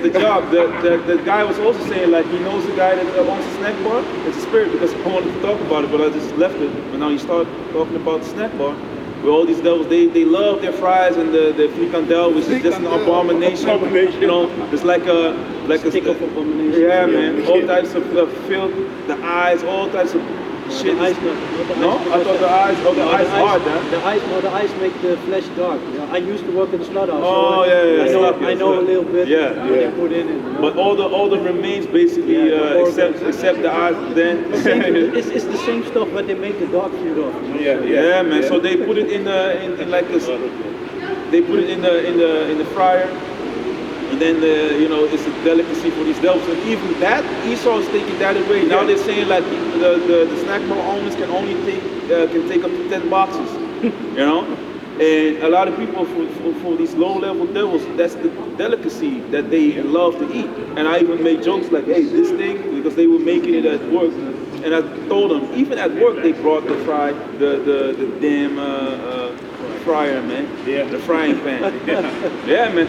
C: the job, the guy was also saying like he knows the guy that owns the snack bar. It's a spirit because I wanted to talk about it, but I just left it. But now you start talking about the snack bar. With all these devils, they love their fries and the fricandel, which is just an abomination. You know, it's like a
E: Stick of abomination.
C: Yeah, man. All types of filth, the eyes, all types of shit.
E: The eyes not
C: No, I thought the eyes. Oh, the eyes hard, huh?
E: The eyes make the flesh dark. Yeah, I used to work in the slaughterhouse.
C: Oh,
E: I know a little bit.
C: Yeah,
E: how they put in it. You know?
C: But all the remains basically except the eyes. Then
E: It's the same stuff, but they make the dog food off. You know?
C: yeah, man. So they put it in like this. They put it in the fryer. And then it's a delicacy for these devils. And even that, Esau is taking that away. Now they're saying like the snack bar owners can only take up to 10 boxes. You know? And a lot of people for these low level devils, that's the delicacy that they love to eat. And I even made jokes like, hey, this thing, because they were making it at work. And I told them, even at work they brought the damn fryer, man. Yeah. The frying pan. Yeah, man.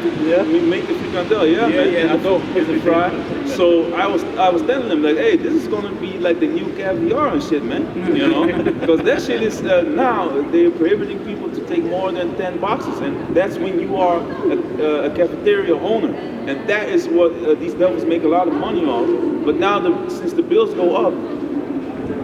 C: We make the fricandel. Yeah, man.
B: Yeah, I know.
C: It's the fry. So I was telling them like, hey, this is gonna be like the new caviar and shit, man. You know, because that shit is now they're prohibiting people to take more than 10 boxes, and that's when you are a cafeteria owner, and that is what these devils make a lot of money on. But now since the bills go up.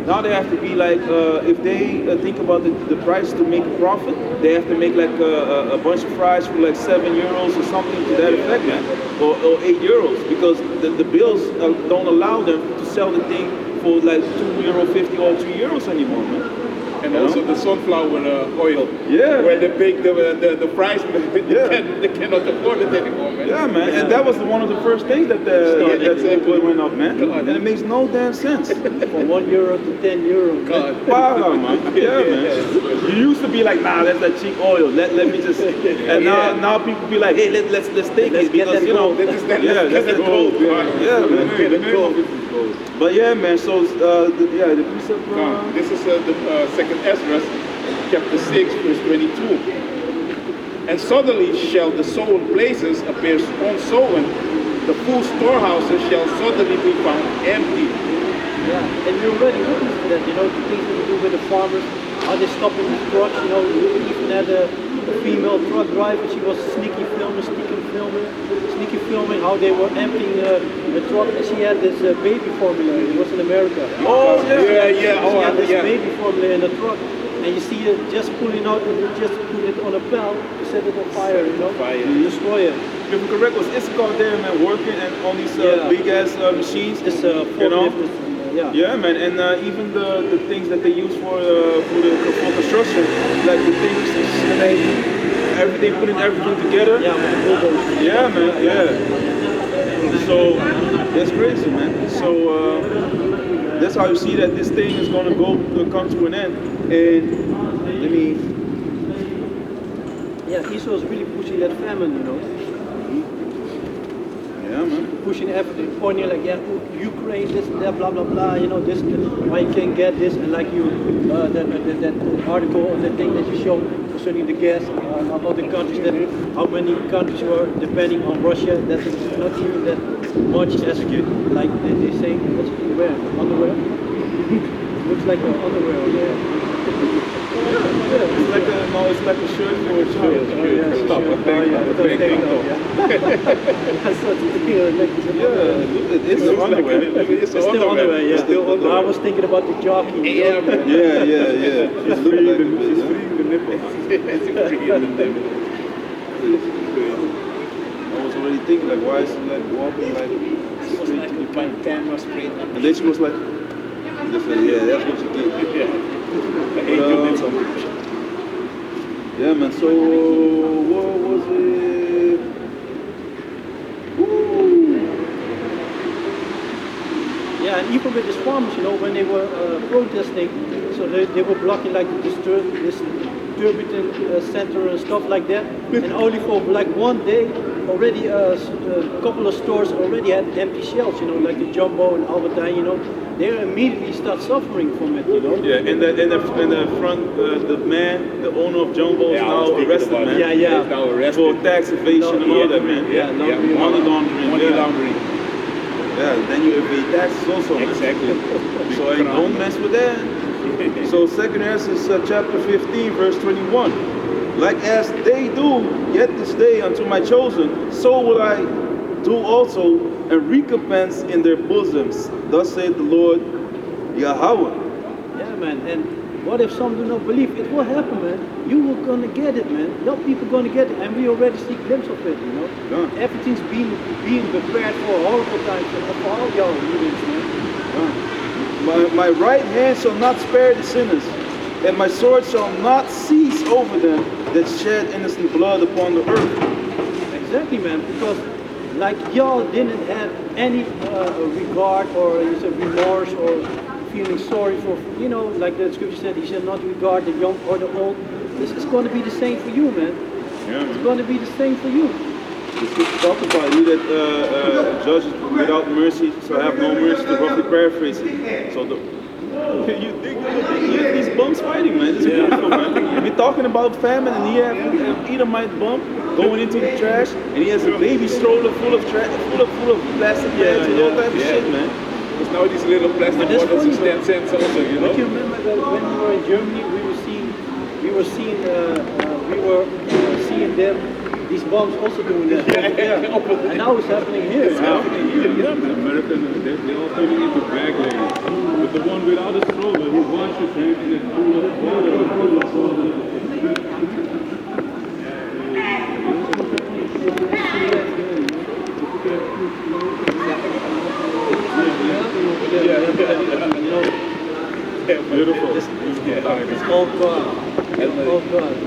C: Now they have to be like, if they think about the price to make a profit, they have to make like a bunch of fries for like €7 or something to that effect, man, or €8, because the bills don't allow them to sell the thing for like €2.50 or €3 anymore, man.
B: And also the sunflower oil.
C: Yeah.
B: Where they bake the fries, they cannot afford it anymore, man.
C: Yeah, man. And that was one of the first things that went up, man. And it makes no damn sense.
E: From €1 to €10.
B: God.
C: Wow, man. Yeah, man. You used to be like, nah, that's that cheap oil. Let me just. And now people be like, hey, let's take it because
B: Let's
C: that's the gold. Yeah, man. But yeah, man. So the precept.
B: This is the second Ezra, chapter 6, verse 22. And suddenly shall the sown places appear unsown, the full storehouses shall suddenly be found empty.
E: Yeah, and we already witnessed that, the things that we do with the farmers, how they stop in the trucks, we even had a female truck driver, she was sneaky filming how they were emptying the truck, and she had this baby formula, it was in America.
C: Oh, yeah.
E: She had this baby formula in the truck, and you see it just pulling out, and you just put it on a pal to set it on fire, destroy it.
C: If I'm correct, was Issachar there, man, working and on these big ass machines?
E: This forklift,
C: Yeah, man, and even the things that they use for construction, like the things everything, putting everything together. Yeah, man, yeah. So that's crazy, man. So that's how you see that this thing is gonna come to an end. And
E: Esau is really pushing that famine,
C: Yeah, man.
E: Pushing everything, pointing like, Ukraine, this, that, blah, blah, blah, this, why you can't get this, and like that article or the thing that you showed concerning the gas, other countries, that how many countries were depending on Russia, that it's not even that much as like they say, what's it, wear? Underwear? Looks like an underwear.
C: It's like
D: now it's like a shirt for a shirt.
E: Oh, yeah,
D: A top,
E: sure.
D: a tank top, a tank top.
E: That's such a thing.
C: It's the underwear.
B: It's
E: It's still underwear, yeah.
B: Still
E: But I
B: underwear.
E: was thinking about the jockey.
B: Yeah, man.
C: Yeah. It's looking like it,
D: She's
C: yeah.
D: freeing the nipple.
C: I was already thinking like, why is she like walking like straight to the camera?
B: Camera straight.
C: And then she was like, just like, yeah, that's what you get. Yeah, man. So what was it? Woo.
E: Yeah, and even with these farmers, you know, when they were protesting, so they were blocking like this distribution center and stuff like that. And only for like one day, already a couple of stores already had empty shelves, you know, like the Jumbo and Albertine, you know. They immediately start suffering from it, you know.
C: Yeah, in the front, the owner of Jumbo is now arrested, man.
E: Yeah.
D: He's now arrested.
C: For tax evasion and all that, man.
E: Yeah, laundering.
C: Money laundering.
B: Money
C: yeah.
B: laundering.
C: Yeah, then you evade taxes also, man.
B: Exactly.
C: So don't mess with that. So 2nd Ezra chapter 15, verse 21. Like as they do, yet this day unto my chosen, so will I do also, and recompense in their bosoms. Thus saith the Lord Yahweh.
E: Yeah, man. And what if some do not believe? It will happen, man. You were gonna get it, man. No people gonna get it, and we already see glimpse of it, you know.
C: Yeah.
E: Everything's being prepared for horrible times for all y'all humans, man.
C: My right hand shall not spare the sinners, and my sword shall not cease over them that shed innocent blood upon the earth.
E: Exactly, man. Because like y'all didn't have any regard or remorse or feeling sorry for, you know, like the scripture said, he shall not regard the young or the old. This is going to be the same for you, man.
C: Yeah.
E: It's going to be the same for you.
C: The scripture talk about he that judges without mercy shall have no mercy, to roughly paraphrase it. So you dig these bums fighting, man. It's beautiful, man. We're talking about famine, and he have Edomite bum going into the trash, and he has a baby stroller full of plastic bags and all type of shit, man.
B: Because now these little plastic
E: But that's
B: bottles is
E: funny,
B: 10 cents also, you know?
E: But you remember that when we were in Germany, we were seeing them, these bombs also doing that. Yeah. And now it's happening here.
D: It's happening here, yeah, man. American, they all turning into bag ladies. But the one without a stroller, he washes him and then full of water. Beautiful.
E: It's all gone. It's all gone.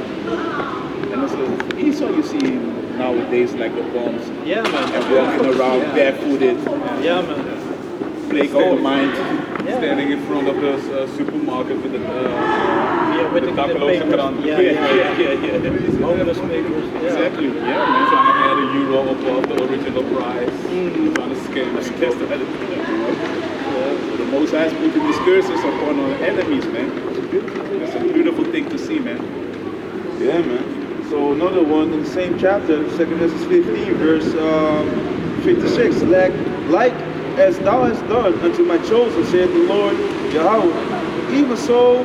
B: And also, Esau you see nowadays like the bombs
E: Yeah, man.
B: and walking around barefooted,
E: Yeah, man.
B: playing on the mind.
E: Yeah.
D: Standing in front of the supermarket with the
E: Yeah, with the
D: dakloze
E: papers.
D: krant.
E: Yeah. Homeless papers. Yeah.
B: Exactly, yeah,
D: Man,
B: man.
D: trying to add a euro above the original price. Trying to scam
B: That's
D: people.
B: the other thing, you know? So the Most High is putting these curses upon our enemies, man. It's a beautiful thing to see, man.
C: Yeah, man. So another one in the same chapter, 2nd Ezra 15, verse 56. Like as thou hast done unto my chosen, saith the Lord Yahweh, even so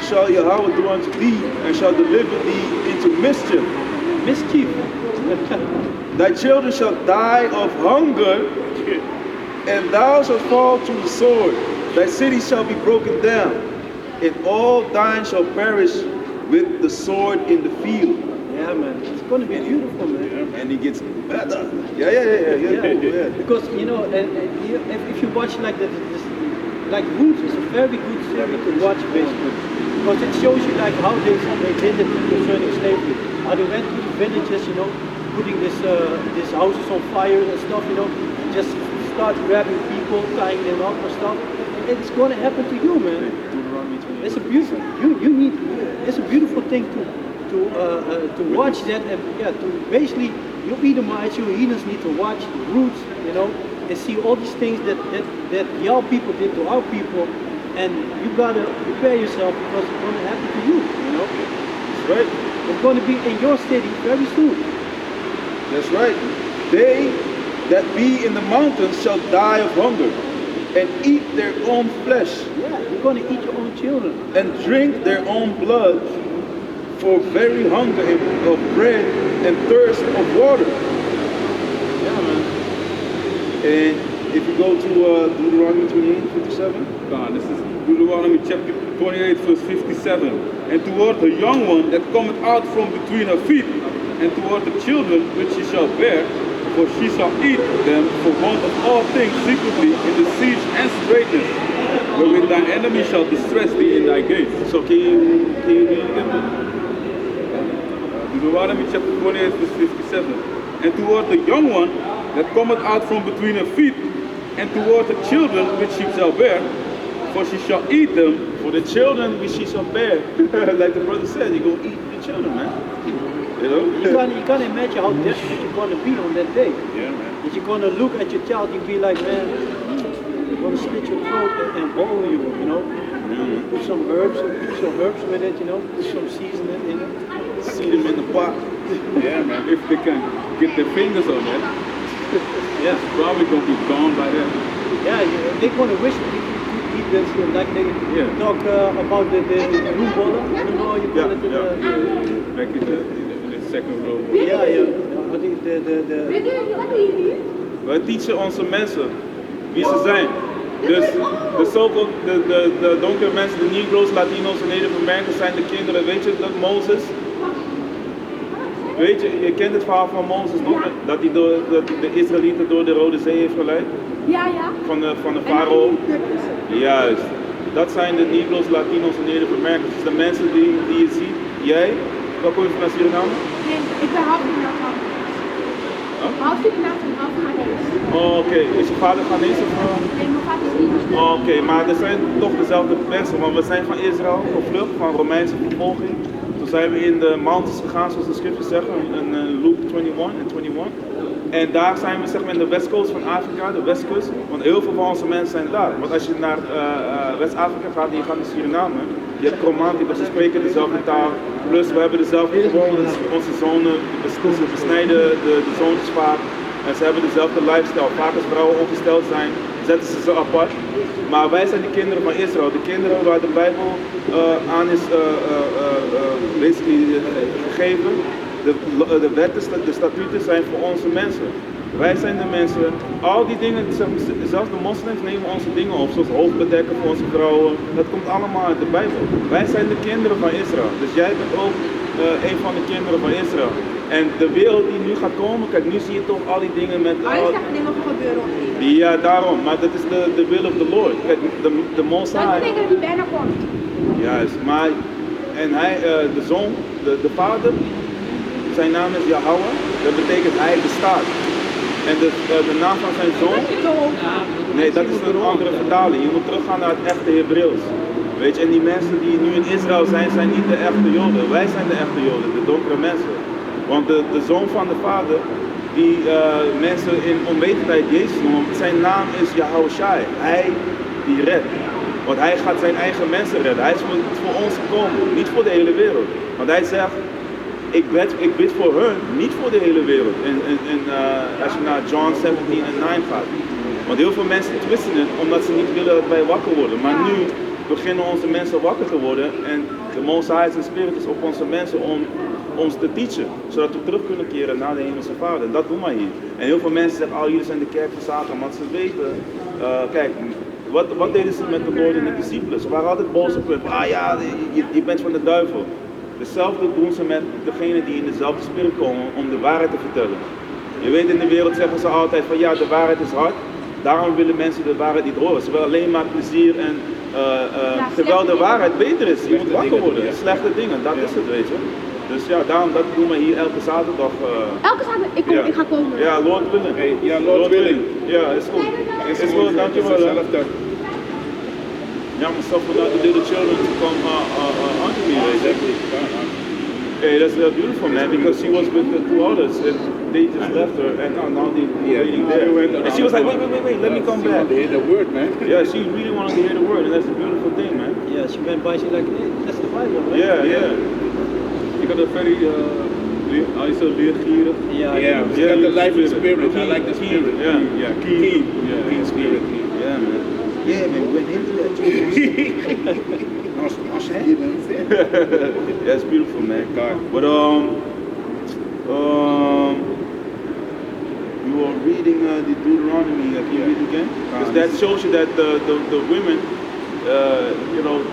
C: shall Yahweh do unto thee, and shall deliver thee into mischief.
E: Mischief.
C: Thy children shall die of hunger, and thou shalt fall to the sword. Thy city shall be broken down, and all thine shall perish with the sword in the field.
E: Yeah, man. It's going to be beautiful, man.
C: And it gets better. Yeah.
E: Because you know, if you watch like like Roots is a very good series to watch, basically, because it shows you like how they did it concerning slavery, how they went to the villages, you know, putting these houses on fire and stuff, you know, just start grabbing people, tying them up and stuff. And it's going to happen to you, man. It's a beautiful. It's a beautiful thing to watch that, and to basically you Edomites, you heathens need to watch Roots, you know, and see all these things that y'all people did to our people, and you gotta prepare yourself because it's gonna happen to you, you know.
C: That's right.
E: It's gonna be in your city very soon.
C: That's right. They that be in the mountains shall die of hunger, and eat their own flesh,
E: Yeah, you're gonna eat your own children.
C: and drink their own blood. for very hunger of bread and thirst of water. Yeah, man. And if you go to Deuteronomy 28:57.
D: This is Deuteronomy chapter 28, verse 57. And toward the young one that cometh out from between her feet, and toward the children which she shall bear, for she shall eat them for want of all things secretly in the siege and straitness, wherewith thine enemy shall distress thee in thy gates.
C: So can you read it again?
D: Deuteronomy chapter 28, verse 57. And toward the young one that cometh out from between her feet, and toward the children which she shall bear, for she shall eat them.
C: For the children which she shall bear. Like the brother said, you're going to eat the children, man. You know?
E: You can't imagine how desperate you're going to be on that day.
C: Yeah, man.
E: That you're going to look at your child, you'll be like, man, you're going to slit your throat and boil you, you know? Put some herbs with it, you know? Put some seasoning in it.
C: See them in the pot.
D: Yeah, man. If they can get their fingers on that,
E: Yeah.
D: it's probably going to be gone by then.
E: Yeah, they're going to wish that you could eat this, like they talk about the roembollen. I don't know how you call it.
D: Back in the second row.
E: Yeah. I think
C: Wij teachen onze mensen wie ze zijn. Dus de donkere mensen, de Negro's, Latino's en Native Americans zijn de kinderen. Weet je dat Mozes? Weet je, je kent het verhaal van Mozes nog? Dat hij de Israëlieten door de Rode Zee heeft geleid?
F: Ja.
C: Van de farao? Juist. Dat zijn de Negro's, Latino's en Native Americans. Dus de mensen die je ziet. Jij? Waar kom je van Suriname?
F: Nee, ik ben half Nederland. Half Nederland en half Ghanese.
C: Oh, oké. Is je vader Ghanese of?
F: Nee, mijn vader is niet.
C: Oh, oké, maar er zijn toch dezelfde mensen, want we zijn van Israël gevlucht, van Romeinse vervolging. Toen zijn we in de mountains gegaan, zoals de scriptures zeggen, in Luke 21 en 21. En daar zijn we zeg maar in de westcoast van Afrika, de westkust, want heel veel van onze mensen zijn daar. Want als je naar West-Afrika gaat en je gaat naar Suriname, je hebt Romantiërs, ze spreken dezelfde taal, plus we hebben dezelfde gewoontes, onze zonen, we besnijden de zoontjes vaak. En ze hebben dezelfde lifestyle. Vaak als vrouwen ongesteld zijn, zetten ze ze apart. Maar wij zijn de kinderen van Israël. De kinderen waar de Bijbel aan is gegeven. De wetten, de statuten zijn voor onze mensen. Wij zijn de mensen. Al die dingen, zelfs de moslims nemen onze dingen op. Zoals hoofdbedekken voor onze vrouwen. Dat komt allemaal uit de Bijbel. Wij zijn de kinderen van Israël. Dus jij bent ook een van de kinderen van Israël. En de wereld die nu gaat komen, kijk, nu zie je toch al die dingen met...
F: Alles gaat dingen gebeuren.
C: Ja, daarom. Maar dat is de will of the Lord. Kijk, de Most
F: Dat
C: High.
F: betekent dat hij bijna komt.
C: Juist, maar... En hij, de zoon, de vader, zijn naam is Yahweh. Dat betekent hij bestaat. En de naam van zijn zoon... Nee, dat is een andere vertaling. Je moet teruggaan naar het echte Hebreeuws. Weet je, en die mensen die nu in Israël zijn, zijn niet de echte Joden. Wij zijn de echte Joden, de donkere mensen. Want de zoon van de vader, die mensen in onwetendheid Jezus noemen, zijn naam is Yahushai. Hij die redt. Want hij gaat zijn eigen mensen redden. Hij is voor ons gekomen, niet voor de hele wereld. Want hij zegt, ik bid voor hun, niet voor de hele wereld. En als je naar John 17 en 9 gaat. Want heel veel mensen twisten het omdat ze niet willen dat wij wakker worden. Maar nu beginnen onze mensen wakker te worden. En de Most High en Spirit is op onze mensen om ons te teachen. Zodat we terug kunnen keren naar de Hemelse Vader. En dat doen wij hier. En heel veel mensen zeggen, jullie zijn de kerk van Satan. Want ze weten, kijk, wat deden ze met de Lord en de discipelen? Ze waren altijd boos op hem. Je bent van de duivel. Hetzelfde doen ze met degenen die in dezelfde spirit komen om de waarheid te vertellen. Je weet, in de wereld zeggen ze altijd van de waarheid is hard. Daarom willen mensen de waarheid niet horen. Ze willen alleen maar plezier en terwijl de waarheid beter is. Je moet wakker worden. Slechte dingen, dat is het, weet je. Dus ja, daarom dat doen we hier elke zaterdag.
F: Elke zaterdag? Ik ga komen.
C: Ja, Lord willing.
B: Hey, ja, Lord willing.
C: Ja, is goed. Is goed, dankjewel. Ja, maar so for the little children to come onto me, exactly. Hey, that's beautiful, man, because she was with the two others and they just left her and now they're waiting there. And she was like, wait, let me come back.
B: To hear the word, man.
C: Yeah, she really wanted to hear the word and that's a beautiful thing, man.
E: Yeah, she went by, she's like, hey, that's the Bible, right?
C: Yeah.
D: Ik had een very, hij is zo leergierig.
B: Yeah, she's got the life and spirit. I like the spirit.
C: Yeah, keen.
B: Keen spirit.
C: Yeah, man. Yeah, man, we went into that. That's beautiful, man. God. But you were reading the Deuteronomy. Can you read it again? Because that shows you that the women,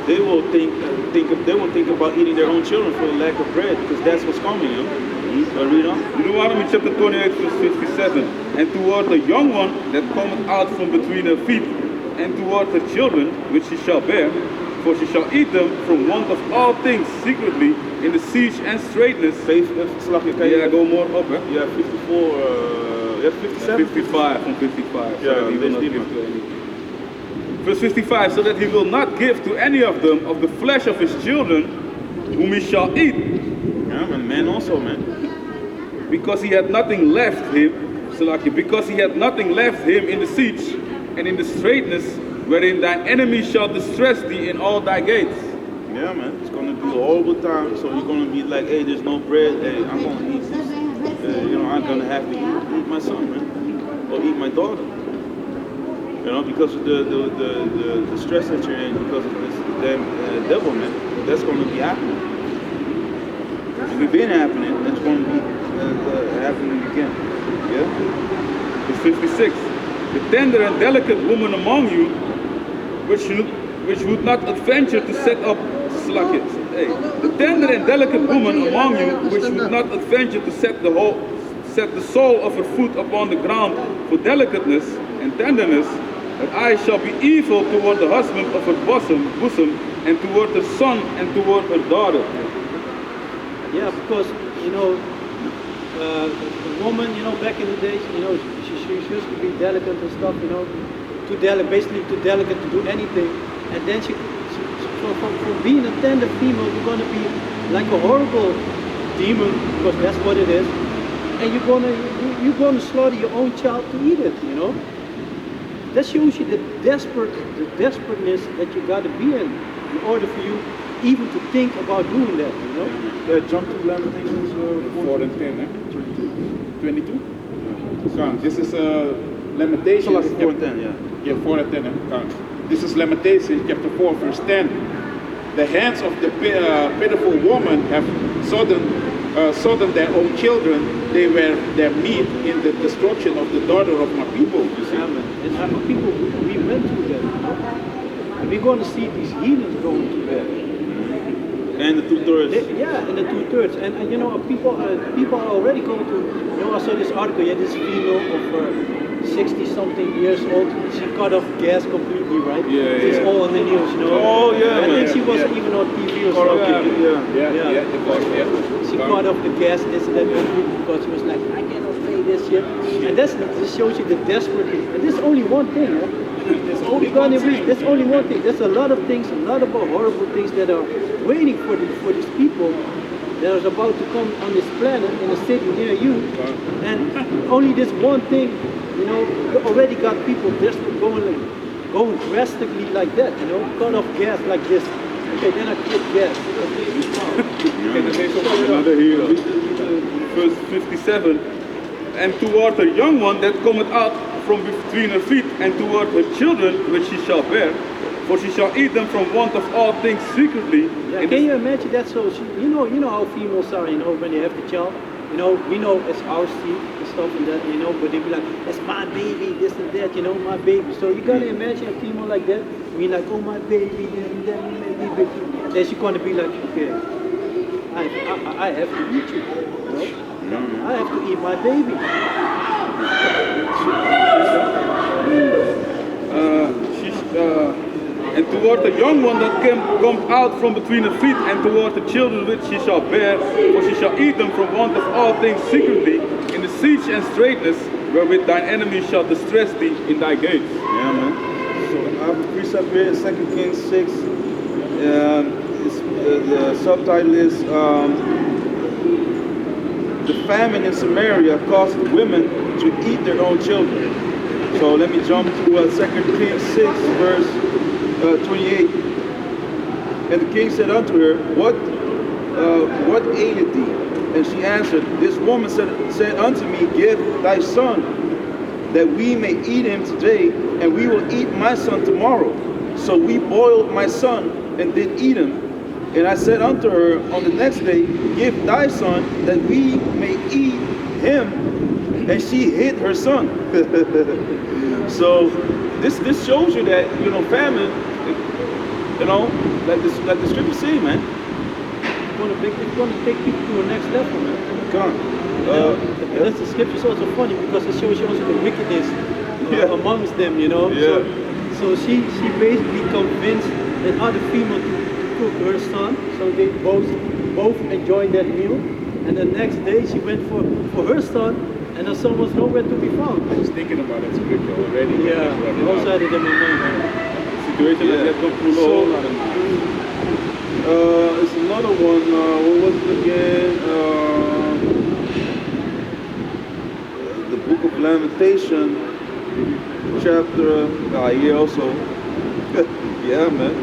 C: they will think about eating their own children for lack of bread, because that's what's coming. Read on.
D: Deuteronomy chapter 28, verse 57. And toward the young one that cometh out from between her feet, and toward her children which she shall bear, for she shall eat them from want of all things secretly in the siege and straitness.
C: Yeah,
D: go more up, eh?
C: Yeah, 54. Yeah, 57.
D: 55 from 55.
C: Yeah,
D: so that he will not
C: this
D: give to any. Verse 55, so that he will not give to any of them of the flesh of his children, whom he shall eat.
C: Yeah, man also, man.
D: Because he had nothing left him, because he had nothing left him in the siege and in the straitness, wherein thine enemy shall distress thee in all thy gates.
C: Yeah, man, it's gonna be a horrible time. So you're gonna be like, hey, there's no bread. Hey, I'm gonna eat this. I'm gonna have to eat my son, man, or eat my daughter. Because of the stress that you're in, because of this damn devil, man. That's gonna be happening. It's been happening. It's gonna be happening again. Yeah.
D: Verse 56. The tender and delicate woman among you, which would not adventure to set up the tender and delicate woman among you, which would not adventure to set the sole of her foot upon the ground for delicateness and tenderness, that I shall be evil toward the husband of her bosom, and toward her son and toward her daughter.
E: Yeah, because the woman, back in the days, she used to be delicate and stuff, basically too delicate to do anything, and then from being a tender female, you're gonna be like a horrible demon, because that's what it is, and you're gonna slaughter your own child to eat it, That shows you the desperateness that you gotta be in order for you even to think about doing that,
B: Jump to Lamentations 4 and 10, 22? This is Lamentations.
C: 4 and 10, yeah.
B: Yeah, 4 and 10. This is Lamentations chapter 4, verse 10. The hands of the pitiful woman have sodden their own children. They were their meat in the destruction of the daughter of my people. You see?
E: Amen. And our people, we went through that. And we're going to see these heathens going through that.
C: And the 2/3.
E: And the 2/3. And people are already going to, I saw this article, this female of 60-something years old, she cut off gas completely, right?
D: Yeah.
E: It's all on the news,
C: Oh, yeah,
E: I think she wasn't even on TV or something. She cut off the gas, this and that, because she was like, I cannot pay this here. And this shows you the desperately. And this is only one thing, There's only one thing. There's a lot of things, a lot of horrible things that are waiting for these people that is about to come on this planet in a city near you. And only this one thing, you already got people just going drastically like that, cut off gas like this. Okay, then I quit gas.
D: Another hero. Verse 57. And toward the young one that cometh out from between her feet, and toward her children which she shall bear, for she shall eat them from want of all things secretly.
E: Yeah, can you imagine that? So you know how females are, when they have the child. We know it's our seed and stuff and that, but they be like, it's my baby, this and that, my baby. So you gotta imagine a female like that, like, oh my baby, and then she's gonna be like, okay, I have to eat you, I have to eat my baby.
D: And toward the young one that comes out from between her feet, and toward the children which she shall bear, for she shall eat them from want of all things secretly, in the siege and straitness, wherewith thine enemy shall distress thee in thy gates.
C: Yeah, man. So I have a precept here in 2 Kings 6. The subtitle is the famine in Samaria caused women to eat their own children. So let me jump to 2 Kings 6, verse 28. And the king said unto her, What aileth thee? And she answered, This woman said unto me, Give thy son, that we may eat him today, and we will eat my son tomorrow. So we boiled my son and did eat him. And I said unto her on the next day, give thy son that we may eat him. And she hid her son. So this shows you that, you know, famine, you know, like the scripture say, man.
E: It's going to take people to a next level, man.
C: Come
E: And that's the scripture's also funny because it shows you also the wickedness amongst them, you know.
C: Yeah.
E: So she basically convinced that other female to cook her son, so they both enjoyed that meal. And the next day she went for her son, and the son was nowhere to be found.
B: I was thinking about that scripture already.
E: Yeah, also had it in my mind.
B: Situation like that come through the whole lot of
C: it's another one, what was it again? The book of Lamentation, chapter, here also. Yeah, man.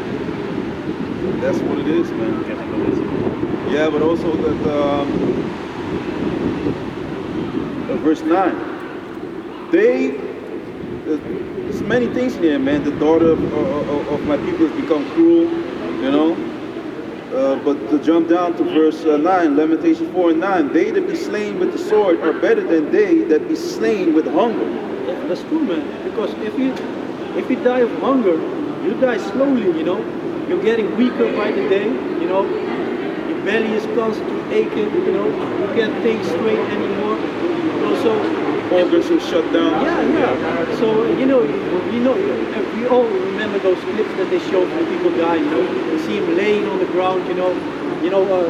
C: That's what it is, man. Yeah, but also that, verse 9. There's many things in here, man. The daughter of my people has become cruel, you know. But to jump down to verse 9, Lamentation 4 and 9, they that be slain with the sword are better than they that be slain with hunger.
E: Yeah, that's true, man. Because if you die of hunger, you die slowly, you know. You're getting weaker by the day, you know. Your belly is constantly aching, you know. You can't think straight anymore. You know, so
C: organs are shut down.
E: Yeah. So we all remember those clips that they showed when people die. You know, you see them laying on the ground.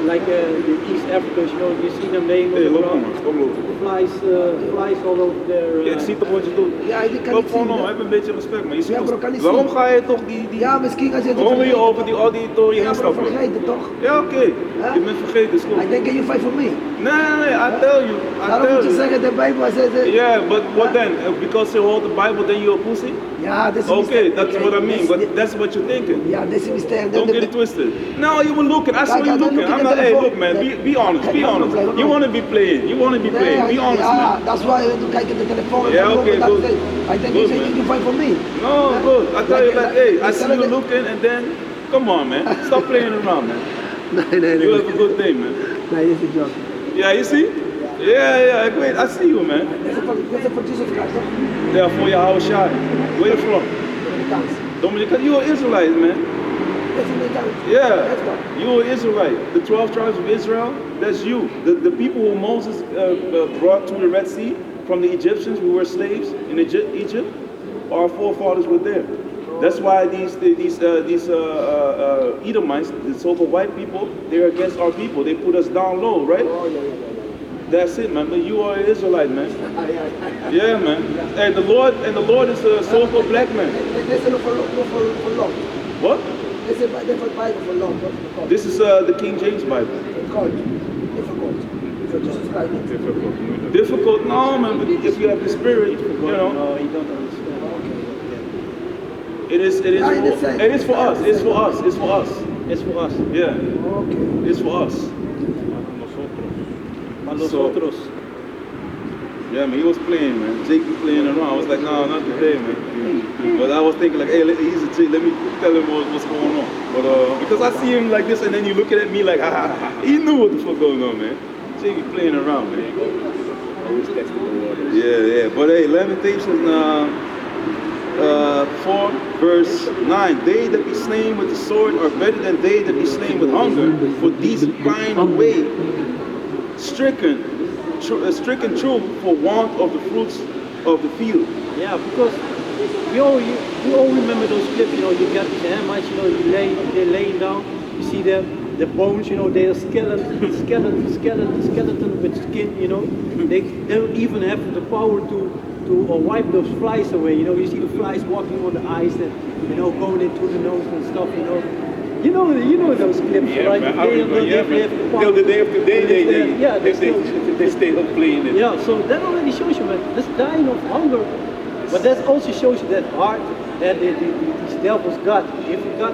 E: Like East Africans. You know, you see them laying on the ground. Flies all over their.
C: Ja, ik zie toch wat je doet.
G: Ja, ik kan
C: Loop
G: niet
C: gewoon
G: zien.
C: om, heb een beetje respect, man. Je ziet
G: Ja,
C: toch-
G: bro, kan niet
C: waarom
G: zien.
C: ga je toch die
G: Ja, misschien als je het
C: waarom wil je
G: vergeet.
C: over die auditorie heen
G: Ja, bro,
C: stappen?
G: vergeet het toch?
C: Ja, oké.
G: Huh?
C: Je bent vergeten, is goed.
G: I think you fight for me.
C: Nee, I tell you.
G: Daarom moet je zeggen, de Bijbel zegt...
C: Yeah, but what then? Because you hold the Bible, then you're a pussy?
G: Ja, dat is een
C: Okay,
G: mistake.
C: that's what I mean. But that's what you're thinking.
G: Ja, dat is een mistake.
C: Don't get it twisted. No, you were looking. I saw
G: Kijk,
C: you
G: I don't
C: looking.
G: look
C: I'm
G: at
C: not.
G: the
C: Hey,
G: telephone.
C: look, man. Be honest. Be
G: No
C: honest.
G: problem, no
C: You want to be playing. You want to be playing. Be honest, man.
G: That's why you kijk in de telefoon.
C: Yeah, okay, good.
G: I think
C: Good,
G: you say
C: man.
G: you fight for me.
C: No, good. I tell you, like, hey, I see
G: tell
C: you
G: it-
C: looking, and then, come on, man. Stop playing around, man.
G: Nee.
C: You have a good day, man.
G: Nee, dit is een joke.
C: Yeah, you see? Yeah, great. I see you, man.
G: Dit is een voor Jesus Christ, toch?
C: Yeah, for your house shy. Where you from?
G: Amerikaans.
C: Dominican. You're an Israelite, man.
G: Dit is Amerikaans.
C: Yeah,
G: Let's go.
C: you're an Israelite. The 12 tribes of Israel, that's you. The people who Moses brought to the Red Sea from the Egyptians who were slaves in Egypt, our forefathers were there. That's why these Edomites, the so-called white people, they're against our people. They put us down low, right? That's it, man. But you are an Israelite, man. Yeah, man. And the Lord is a so-called black man.
G: Dit is nog voor long.
C: What?
G: Dit is een Bijbel voor long.
C: This is the King James Bible.
G: Difficult. For Jesus Christ.
C: Difficult? No, man. But if you have the Spirit, you know.
E: No, you don't understand.
C: It is for us. It's for us. It's for us.
E: It's for us.
C: Yeah. It's for us.
E: Nosotros.
C: Yeah, man, he was playing, man. Jake was playing around. I was like, no, not today, man. But I was thinking like, hey, he's a Jake. Let me tell him what's going on. But because I see him like this, and then you looking at me like, he knew what the fuck going on, man. Jake was playing around, man.
B: Always testing the waters.
C: Yeah. But hey, Lamentations 4, verse 9. They that be slain with the sword are better than they that be slain with hunger. For these pine away, stricken true for want of the fruits of the field.
E: Yeah, because we all remember those clips. You know, you get the Hamites. You know, they're laying down. You see the bones. You know, they are skeleton with skin. You know, they don't even have the power to wipe those flies away. You know, you see the flies walking on the ice and going into the nose and stuff. You know those clips,
B: Yeah,
E: right?
B: man, I remember, till the day of today, they stay up playing it.
E: Yeah, so that already shows you, man, this dying of hunger, but that also shows you that heart that these devils got. If you got,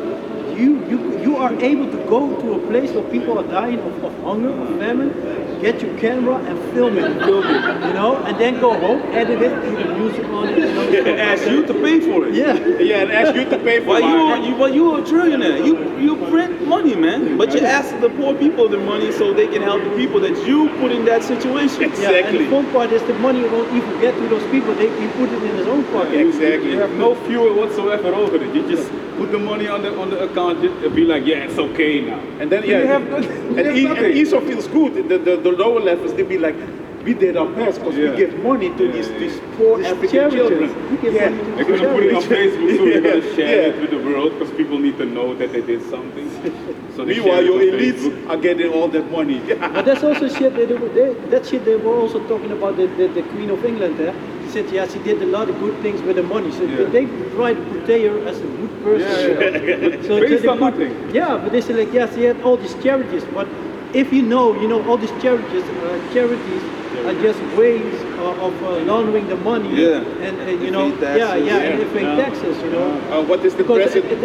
E: you are able to go to a place where people are dying of hunger, of famine, get your camera and film it, and then go home, edit it, put the music on it,
C: and ask you to pay for it.
E: Yeah.
B: Yeah, and ask you to pay for it.
C: But you're a trillionaire. You print money, man. But you ask the poor people the money so they can help the people that you put in that situation.
E: Yeah, and
B: Exactly.
E: the fun part is the money won't even get to those people. He put it in his own pocket.
B: Exactly.
D: You have no fuel whatsoever over it. You just put the money on the account and be like, yeah, it's okay now.
B: And then
D: You have
B: and Esau feels good. The lower levels, they be like, we did our best because
D: Yeah.
B: we give money to these poor African
E: charities.
B: children.
E: We give
B: Yeah.
E: money to
D: They're gonna put it on Facebook too. They're gonna share
B: Yeah.
D: it with the world because people need to know that they did something. So they
B: Meanwhile,
D: share it
B: your
D: on
B: elites
D: Facebook.
B: are getting all that money.
E: But that's also shit that shit they were also talking about the Queen of England. She said, yeah, she did a lot of good things with the money. So
D: Yeah.
E: they try to portray her as a good person. So
D: Based
E: they
D: on
E: put-
D: nothing.
E: Yeah, but they say like, yeah, she had all these charities. But if you know, all these charities are just ways of laundering the money.
C: Yeah.
E: And
C: Evade taxes.
E: and evade
B: Yeah.
E: taxes.
B: What is the
E: Because
B: president?
E: it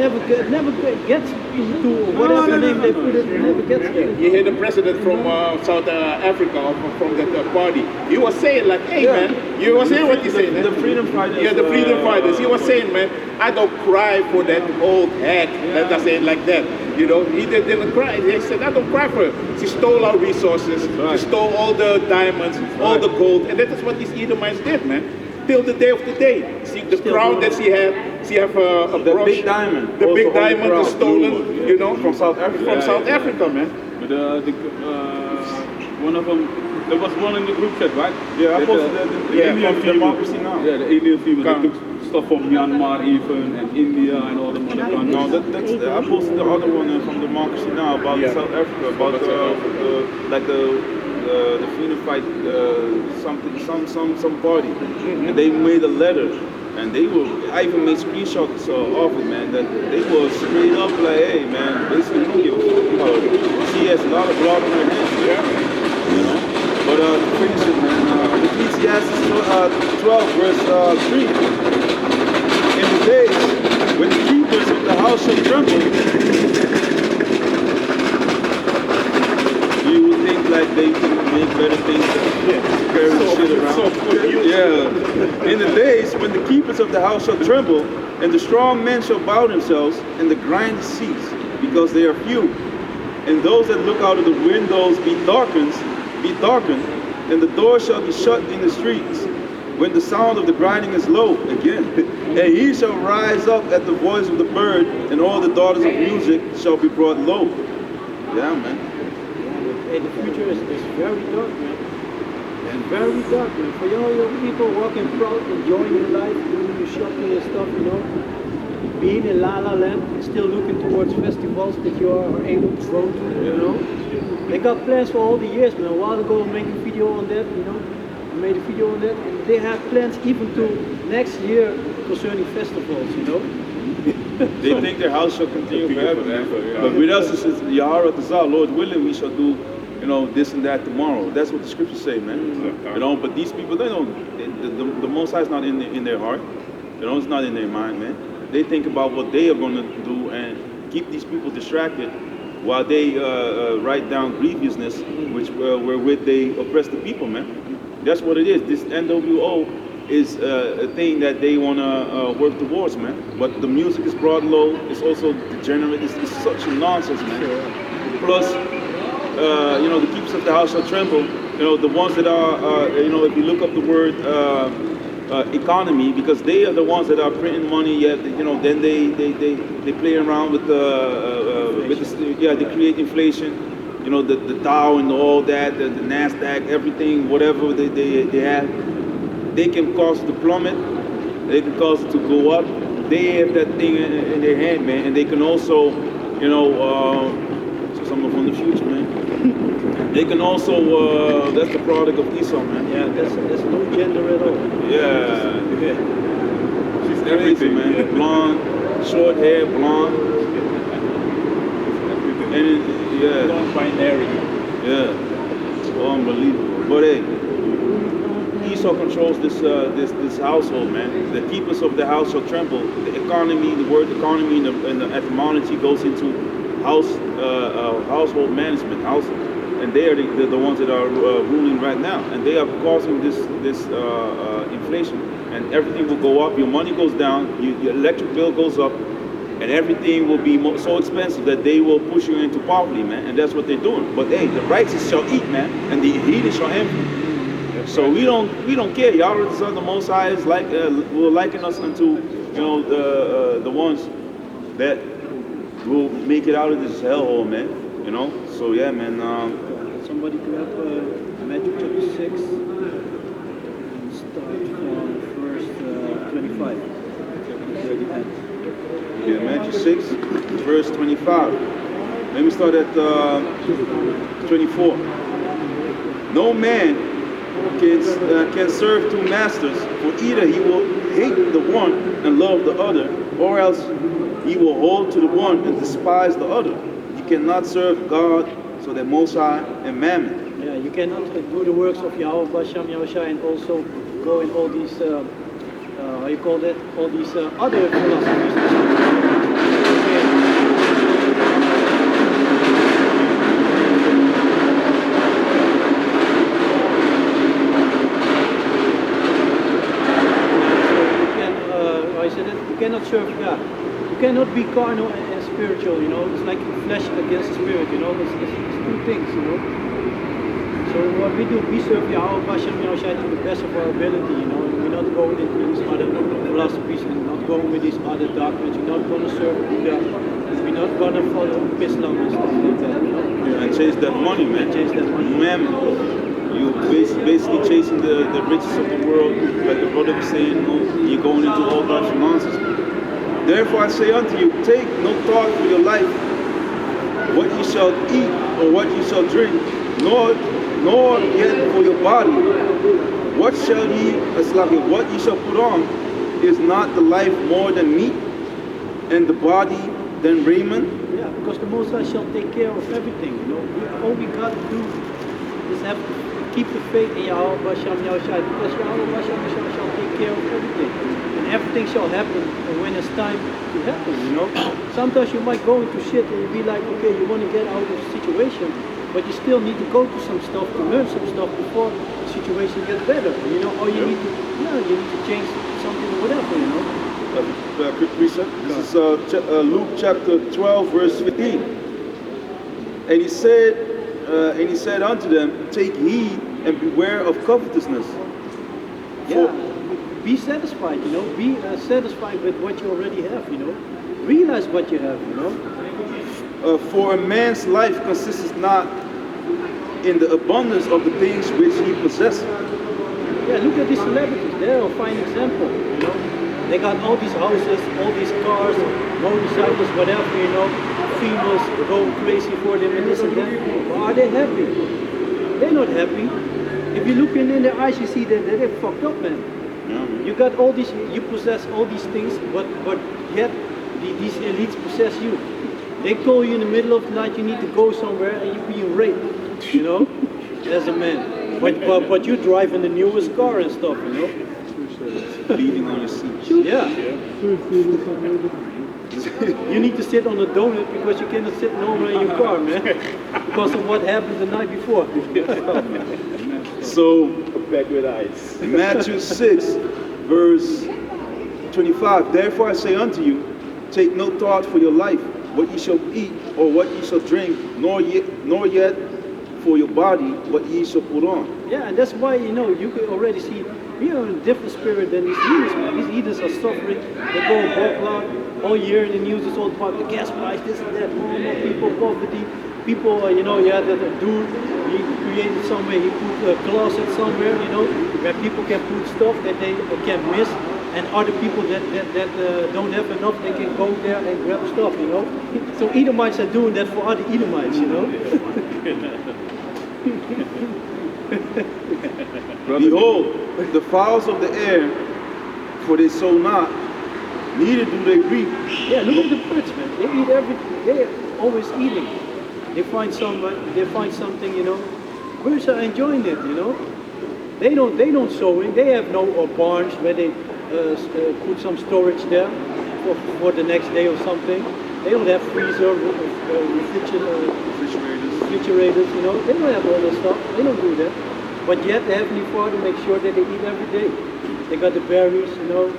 E: never gets into whatever name they put it. It never gets there.
B: You hear the president from South Africa, or from that party. He was saying like, hey man, you was hearing what he said.
C: The freedom fighters.
B: Yeah, the freedom fighters. He was saying, man, I don't cry for that old hack. Let us say it like that. He didn't cry. He said, I don't cry for her. She stole our resources. She stole all the diamonds, all the gold, and that is what these Edomites did, man. Till the day of today. See the crown that she had. She have a
C: The
B: brush.
C: big diamond.
B: The
C: Also
B: big
C: on the
B: diamond
C: crown.
B: is stolen.
C: From South Africa.
B: From South Africa, man.
D: But one of them, there was one in the group chat, right?
C: Yeah, I
D: That,
C: posted
D: the
C: yeah,
D: Indian
C: from
D: female.
C: Democracy Now.
D: Yeah, the Indian female.
B: Come.
D: They took stuff from Myanmar even and India and all the other countries.
C: No, that's I posted the other one from Democracy Now about
B: Yeah.
C: South Africa, about the freedom fight some party, and they made a letter, and I even made screenshots of it, man. That they were straight up like, hey, man, basically don't give a fuck about it. She has a lot of blood on her hands, But to finish it, man, Ecclesiastes 12 verse 3. In the days when the keepers of the house shall tremble, you would think like they can make better things than carry shit around. Yeah. In the days when the keepers of the house shall tremble, and the strong men shall bow themselves, and the grind cease, because they are few. And those that look out of the windows be darkened, and the door shall be shut in the streets. When the sound of the grinding is low, again, and he shall rise up at the voice of the bird, and all the daughters of music shall be brought low. Yeah, man.
E: Hey, the future is very dark, man. And very dark, man. For all your people walking proud, enjoying your life, doing your shopping and stuff, being in La La Land, still looking towards festivals that you are able to go to, They got plans for all the years, man. A while ago, I made a video on that, I made a video on that, and they have plans even to next year concerning festivals,
C: They think their house shall continue forever, man.
D: yeah.
C: But with us, it says, Yahara Tazah, Lord willing, we shall do, this and that tomorrow. That's what the scriptures say, man. But these people, they don't, the Most High is not in their heart. It's not in their mind, man. They think about what they are going to do and keep these people distracted while they write down grievousness, which wherewith they oppress the people, man. That's what it is. This NWO is a thing that they want to work towards, man. But the music is brought low. It's also degenerate. It's such a nonsense, man. Plus, the keepers of the house shall tremble. The ones that are, if you look up the word economy, because they are the ones that are printing money. Yet, then they play around with they create inflation. The Dow and all that, the Nasdaq, everything, whatever they have. They can cause it to plummet. They can cause it to go up. They have that thing in their hand, man, and they can also, so someone from the future, man. They can also, that's the product of Esau, man.
E: Yeah, that's no gender at all.
C: Yeah.
D: She's
C: Crazy,
D: everything,
C: man.
D: yeah.
C: Blonde, short hair, blonde. And yeah.
B: Non-binary.
C: Yeah. Unbelievable. But hey, Esau controls this household, man. The keepers of the house shall tremble. The economy, the word economy in the etymology goes into household management, and they are the ones that are ruling right now, and they are causing this inflation. and everything will go up. Your money goes down, your electric bill goes up, and everything will be so expensive that they will push you into poverty, man. And that's what they're doing. But hey, the righteous shall eat, man, and the heathen shall envy. So we don't care. Yahweh the Son, the Most High, is like will liken us unto the ones that will make it out of this hellhole, man. So yeah, man.
E: Somebody grab Matthew chapter 6 and start from verse 25.
C: Yeah, Matthew 6, verse 25. Let me start at 24. No man can serve two masters, for either he will hate the one and love the other, or else he will hold to the one and despise the other. You cannot serve God, so the Most High, and Mammon.
E: Yeah, you cannot do the works of Yahweh, Bashem, Yahushua, and also go in all these, how you call that, all these other philosophies. You cannot serve God. You cannot be carnal and spiritual, It's like flesh against spirit, It's two things, So what we do, we serve Yahweh, Bashem, Yahushua to the best of our ability, We're not going into these other philosophies and not going with these other doctrines. We're not going to serve Buddha. We're not going to follow Islam and stuff like that,
C: Yeah, and chase that money, man.
E: Chase that money.
C: Mammon. You basically chasing the riches of the world, like the brother was saying, you're going into all kinds of nonsense. Therefore I say unto you, take no thought for your life, what you shall eat or what you shall drink, nor yet for your body. What shall what ye shall put on? Is not the life more than meat, and the body than raiment?
E: Yeah, because the Most High shall take care of everything, All we got to do is have to keep the faith in Yahweh, Bashem, Yahushua, because Yahweh, Bashem, Yahushua shall take care of everything. And everything shall happen when it's time to happen, Sometimes you might go into shit and you be like, okay, you want to get out of the situation, but you still need to go to some stuff, to learn some stuff before the situation gets better, Or you need to change something or whatever,
C: Quick reset. This is Luke chapter 12, verse 15. And he said unto them, take heed and beware of covetousness.
E: Yeah, be satisfied, Be satisfied with what you already have, Realize what you have,
C: For a man's life consists not in the abundance of the things which he possesses.
E: Yeah, look at these celebrities. They're a fine example, They got all these houses, all these cars, motorcycles, whatever, Females go crazy for them and this and that. But are they happy? They're not happy. If you look in their eyes, you see that they're fucked up, man.
C: Yeah.
E: You got all these, you possess all these things, but yet these elites possess you. They call you in the middle of the night, you need to go somewhere, and you're being raped, as a man. But you drive in the newest car and stuff,
C: Bleeding on your seat.
E: Yeah. You need to sit on a donut because you cannot sit normally in your car, man. Because of what happened the night before.
C: So,
B: Back with eyes.
C: Matthew 6, verse 25. Therefore I say unto you, take no thought for your life, what ye shall eat or what ye shall drink, nor yet for your body what ye shall put on.
E: Yeah, and that's why, you can already see we are in a different spirit than these heathens, man. These heathens are suffering. They go backlog all year in the news. It's all about the gas price, this and that, more people, poverty. People, the dude, he created somewhere, he put a closet somewhere, where people can put stuff that they can miss, and other people that don't have enough, they can go there and grab stuff, So Edomites are doing that for other Edomites,
C: Behold, the fowls of the air, for they sow not, neither do they reap.
E: Yeah, look at the birds, man. They eat everything. They're always eating. They find something, Birds are enjoying it, They don't sow in. They have no barns where they put some storage there for the next day or something. They don't have freezer, refrigerators, They don't have all that stuff. They don't do that. But yet the Heavenly Father makes sure that they eat every day. They got the berries, you know.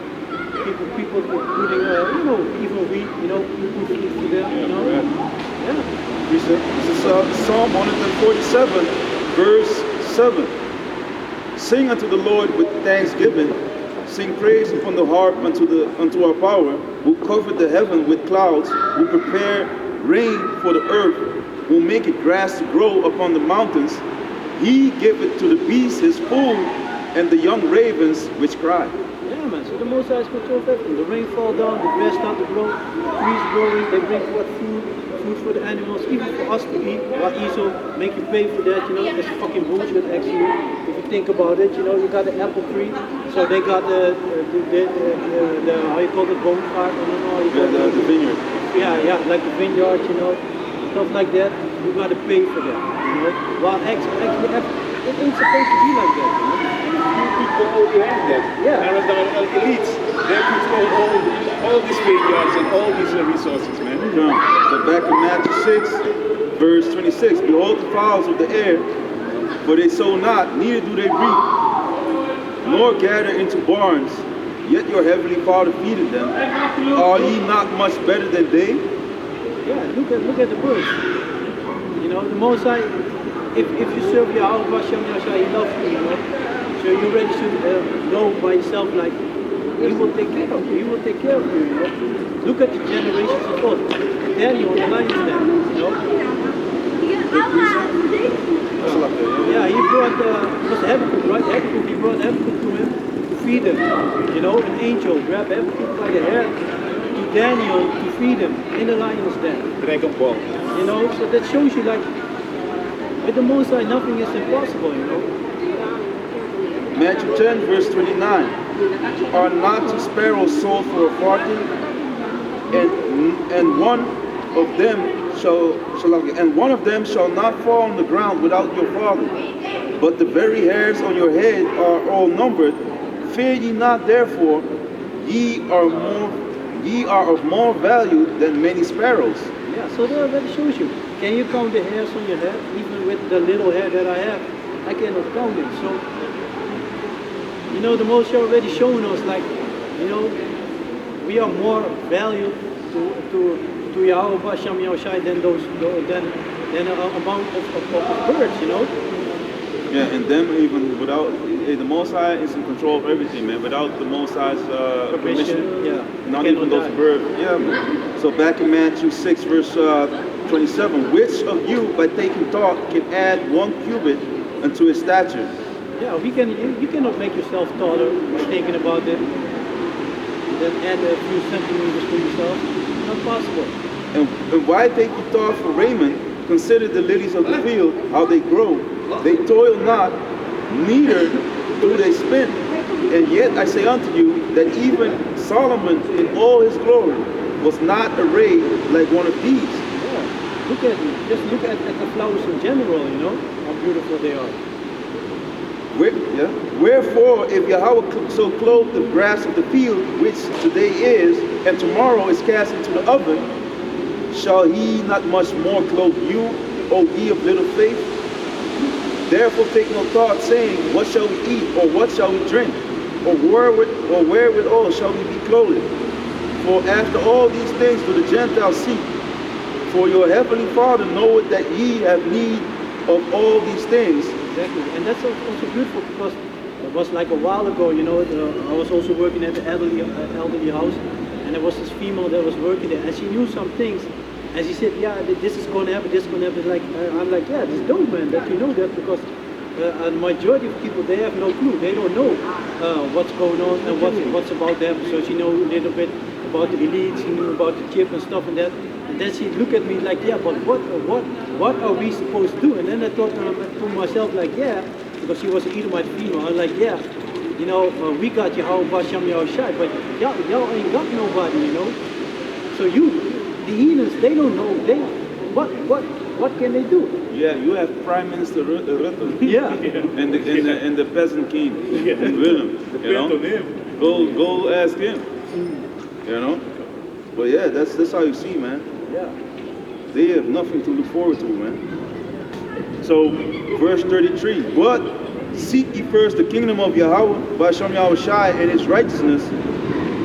E: People putting, you know, even wheat, you know, put food for them, you know. Yeah.
C: This is Psalm 147, verse 7. Sing unto the Lord with thanksgiving. Sing praise upon the harp unto our power, who covered the heaven with clouds, who prepare rain for the earth, who make it grass to grow upon the mountains. He giveth to the beasts his food, and the young ravens which cry.
E: Yeah, man. So the Most High is control of everything. The rain fall down, the grass start to grow, trees growing, they bring forth food for the animals, even for us to eat. What Esau make you pay for that, you know, that's fucking bullshit actually. If you think about it, you know, you got the apple tree, so they got the how you call it, bonfire, I don't know how you call it.
C: The vineyard.
E: Yeah, like the vineyard, you know, stuff like that. You gotta pay for that, you know. Well, actually, it ain't supposed to be like that, you know.
B: People already have that.
E: Yeah.
B: And the elites, they control all these vineyards and all these resources, man.
C: So back in Matthew 6, verse 26, behold the fowls of the air, for they sow not, neither do they reap, nor gather into barns, yet your heavenly Father feedeth them. Are ye not much better than they?
E: Yeah, look at the birds. You know, the Most High, if you serve Yahweh Hashem Yahshua, He loves you, you know. So you already should know by yourself, like, He will take care of you. He will take care of you, you know. Look at the generations of old. Daniel on the lion's den, you know. Yeah, he brought, it was Habakkuk, right? Habakkuk, he brought Habakkuk to him to feed him. You know, an angel grabbed Habakkuk by the hair to Daniel to feed him in the lion's den.
B: Dragon Ball.
E: You know, so that shows you, like, with the Most High, nothing is impossible, you know.
C: Matthew 10, verse 29. Are not two sparrows sold for a farthing, and one of them shall not fall on the ground without your Father, but the very hairs on your head are all numbered. Fear ye not, therefore, ye are of more value than many sparrows.
E: Yeah, so that already shows you. Can you count the hairs on your head? Even with the little hair that I have, I cannot count it. So, you know, the Most High already shown us, like, you know, we are more valued to Yahweh Hashem Yahushai than than an amount of birds, you know.
C: Yeah, and them even without the Most High is in control of everything, man. Without the Most High's permission,
E: yeah,
C: not even those birds. Yeah, man. So back in Matthew 6, verse 27, which of you, by taking thought, can add 1 cubit unto his stature?
E: Yeah, you cannot make yourself taller by thinking about it. Then add a few centimeters to yourself. Not possible.
C: And why take you thought for raiment? Consider the lilies of the field, how they grow. They toil not, neither do they spin. And yet I say unto you that even Solomon in all his glory was not arrayed like one of these.
E: Yeah, just look at the flowers in general, you know, how beautiful they are.
C: Wherefore, if Yahweh so clothe the grass of the field, which today is, and tomorrow is cast into the oven, shall he not much more clothe you, O ye of little faith? Therefore take no thought, saying, what shall we eat, or what shall we drink, or wherewithal shall we be clothed? For after all these things do the Gentiles seek. For your heavenly Father knoweth that ye have need of all these things.
E: Exactly, and that's also beautiful because it was like a while ago, you know, I was also working at the elderly house, and there was this female that was working there, and she knew some things, and she said, yeah, this is going to happen, this is going to happen. Like, I'm like, yeah, this dope, man, that you know that, because the majority of people, they have no clue, they don't know what's going on and what's about them. So she knows a little bit about the elites, she knew about the chip and stuff and that. And then she looked at me like, yeah, but what are we supposed to do? And then I thought to myself, like, yeah, because she was an Edomite female. I was like, yeah, you know, we got Yahweh Hashem Yahushai, but y'all ain't got nobody, you know. So the heathens, they don't know. What can they do?
C: Yeah, you have Prime Minister Rutte.
E: Yeah.
C: and the peasant king, and Willem. You know, go ask him. You know. But yeah, that's how you see, man.
E: Yeah.
C: They have nothing to look forward to, man. So, verse 33, but Seek ye first the kingdom of Yahweh, Ba'asham Yahushai, and his righteousness,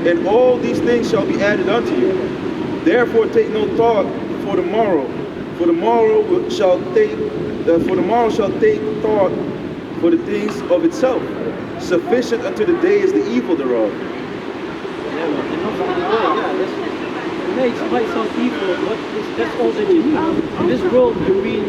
C: and all these things shall be added unto you. Therefore take no thought for tomorrow, for tomorrow shall take thought for the things of itself. Sufficient unto the day is the evil thereof.
E: Yeah, man. And not only that, yeah, it might sound evil, but that's all that you need. In this world, you really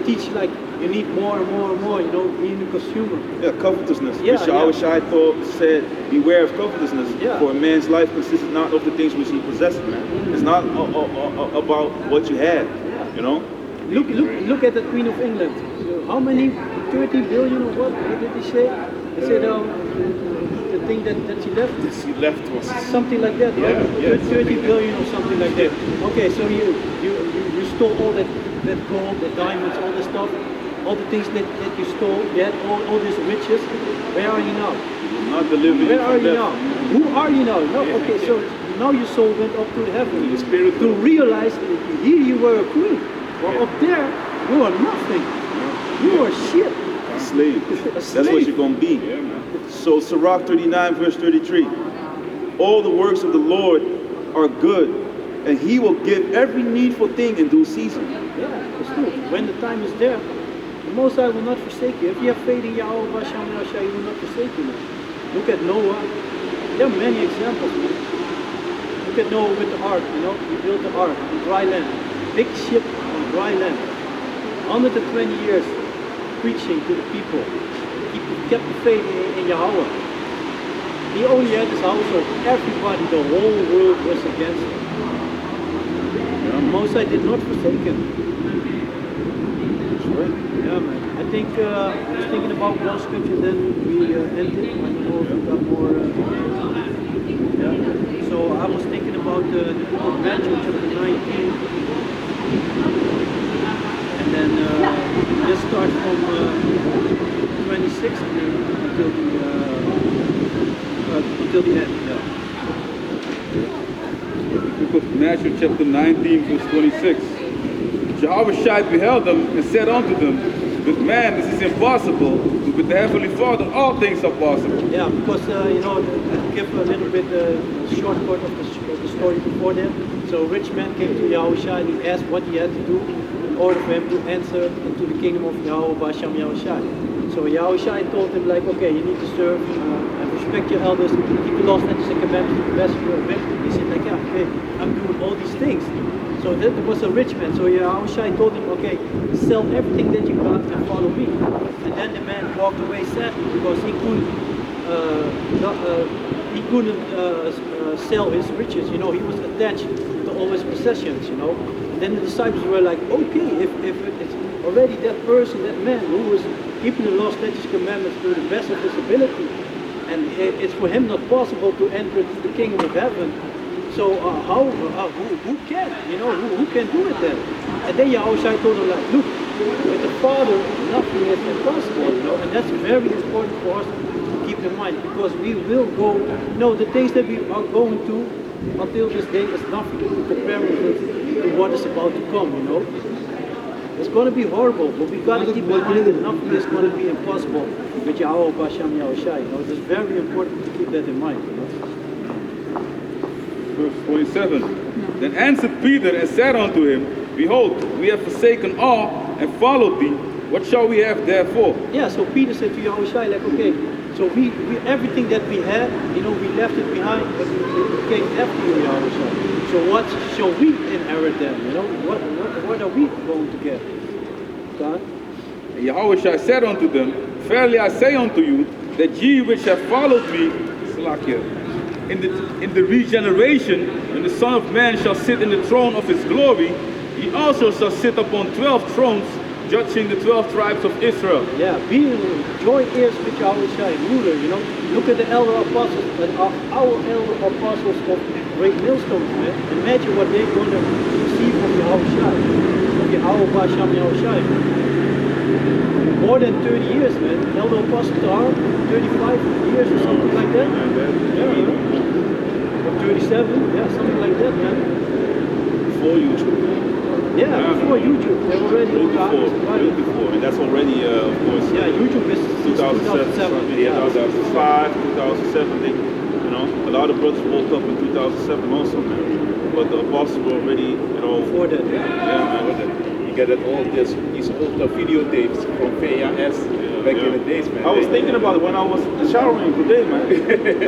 E: teach like you need more and more and more, you know, being a consumer.
C: Yeah, covetousness.
E: Yeah,
C: Which Yahushua said, beware of covetousness,
E: Yeah.
C: for a man's life consists not of the things which he possesses, man. It's not about what you have, you know?
E: Look at the Queen of England. So how many? 30 billion or what? What did they say? They said the thing that she left?
B: She left was
E: Something like that, right?
B: Yeah,
E: 30 billion or something like that. Okay, so you stole all that gold, the diamonds, all the stuff, all the things that you stole, you had all these riches. Where are you now?
C: Not delivering.
E: Where are you now? Who are you now? No, okay, so now your soul went up to heaven.
B: the spirit
E: To realize that here you were a queen. Well, up there, you are nothing. You are shit.
C: A slave.
E: A
C: That's what
E: slave.
C: you're going to be.
B: Yeah, man.
C: So Sirach 39 verse 33. All the works of the Lord are good, and he will give every needful thing in due season.
E: Yeah, it's true. When the time is there, the Most High will not forsake you. If you have faith in Yahweh, Basham Yahshua, he will not forsake you. Man. Look at Noah. There are many examples, man. Look at Noah with the ark, you know. He built the ark on dry land. Big ship on dry land. 120 years preaching to the people. He kept the faith in Yahweh. He only had his household. Everybody, the whole world was against him. Most High did not forsake him.
C: That's right.
E: Yeah, man. I think I was thinking about one scripture, then we ended. I don't know if we got more. Yeah. So I was thinking about the book of Matthew, chapter 19. And then just start from 26 and then until the end. Yeah.
H: Book of Matthew chapter 19 verse 26. Jehovah Shai beheld them and said unto them, with man this is impossible, but with the Heavenly Father all things are possible.
E: Yeah, because you know, to give a little bit shortcut of the story before that. So a rich man came to Yahushua and he asked what he had to do in order for him to enter into the kingdom of Yahweh Basham Yahushua. So Yahushua told him like, okay, you need to serve and respect your elders, keep the laws, statutes, and commandments, the best of your ability. He said like, yeah, okay, I'm doing all these things. So that was a rich man. So Yahushua told him, okay, sell everything that you got and follow me. And then the man walked away sadly because he couldn't sell his riches. You know, he was attached to all his possessions. You know. And then the disciples were like, okay, if it's already that person, that man who was keeping the law, statutes, commandments to the best of his ability, and it's for him not possible to enter into the kingdom of heaven. So who can? You know, who can do it then? And then Yahushua told him like, look, with the Father, nothing is impossible, you know, and that's very important for us to keep in mind, because we will go, you know, the things that we are going to until this day is nothing compared to what is about to come, you know. It's going to be horrible, but we got to keep in mind that nothing is going to be impossible with Yahweh Basham Yahushua, you know. It's very important to keep that in mind, you know.
H: Verse 27. Then answered Peter and said unto him, behold, we have forsaken all and followed thee. What shall we have therefore?
E: Yeah, so Peter said to Yahushua, like, okay, so we everything that we had, you know, we left it behind, but we came after you, Yahushua. So what shall we inherit then? You know, what are we going to get? God?
H: And Yahushua said unto them, verily I say unto you, that ye which have followed me, Salakia, in the regeneration, when the Son of Man shall sit in the throne of his glory, he also shall sit upon 12 thrones, judging the 12 tribes of Israel.
E: Yeah, being joint heirs with Yahushua, ruler, you know. Look at the elder apostles, our elder apostles of great millstones, man. Imagine what they're going to receive from Yahushua, from Yahweh Basham Yahushua. More than 30 years, man. Elder apostles are 35 years or something like that. Yeah. Or 37, yeah, something like that, man.
B: before you.
E: Yeah, before before YouTube. They were already
C: Way
E: on
C: before,
E: the
C: way before. And that's already, of course,
E: Yeah, YouTube is since 2007.
C: Yeah, 2005, 2007. You know, a lot of brothers woke up in 2007 also, man. But the apostles were already, you know.
E: Before that.
C: Yeah, man.
B: You get all these old videotapes from VHS back in the days, man.
C: I was thinking about it when I was showering today, man.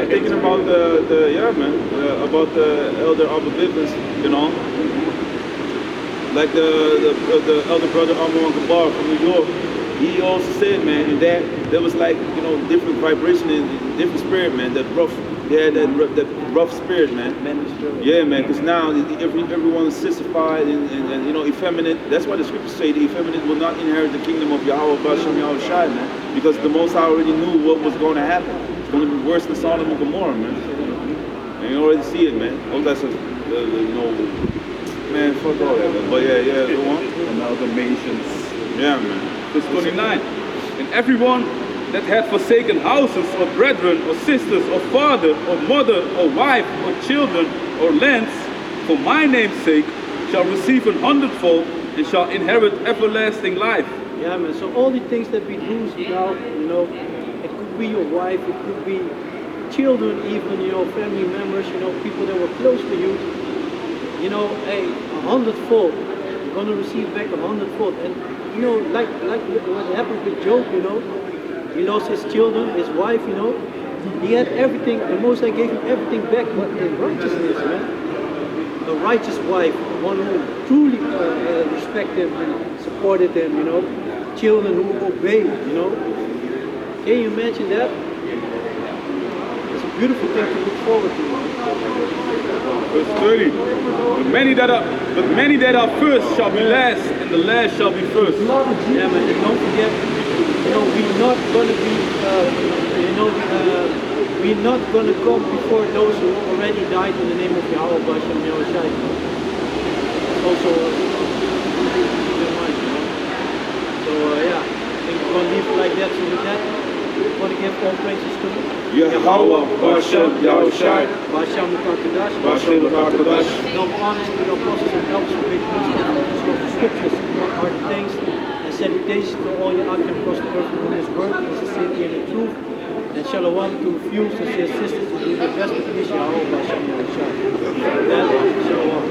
C: Thinking about about the elder Albert Bivens, you know. Like the elder brother Amon Gabar from New York. He also said, man, in that there was like, you know, different vibration and different spirit, man. That rough, that rough spirit, man. Yeah, man, because now everyone is sissified and you know, effeminate. That's why the scriptures say the effeminate will not inherit the kingdom of Yahweh, Bashem, Yahweh Shai, man. Because the Most High already knew what was going to happen. It's going to be worse than Sodom and Gomorrah, man. And you already see it, man. Oh, that's you know, man, fuck all that, man. But yeah, go on.
H: Amalgamations.
C: Yeah, man.
H: Verse 29. And everyone that had forsaken houses, or brethren, or sisters, or father, or mother, or wife, or children, or lands, for my name's sake, shall receive 100-fold, and shall inherit everlasting life.
E: Yeah, man. So all the things that we lose now, you know, it could be your wife, it could be children, even, you know, family members, you know, people that were close to you. You know, hey, 100-fold. You're gonna receive back 100-fold. And you know, like what happened with Job, you know, he lost his children, his wife, you know. He had everything. The Most High gave him everything back, but in righteousness, man. A righteous wife, one who truly respected him and supported him, you know. Children who obeyed, you know. Can you imagine that? It's a beautiful thing to look forward to.
H: Verse 30. But many that are first shall be last, and the last shall be first.
E: Yeah, man. And don't forget, you know, we're not gonna be, we're not gonna come before those who already died in the name of Yahweh Bashem Yahweh Shai. It's also in mind, you know. So yeah, I think we're gonna leave it like that. So with that, I want to give all praises to
H: Yahweh Bashem Yahweh Shai.
E: Bashem Mukakadash.
H: Bashem Mukakadash.
E: No honors to the apostles and elders who made use of the scriptures. Our thanks and salutations to all your out across the earth who this word in sincerity and in truth. And shalom to few sincere sisters to do the best of peace. Yahweh Bashem Yahweh Shai. Shalom.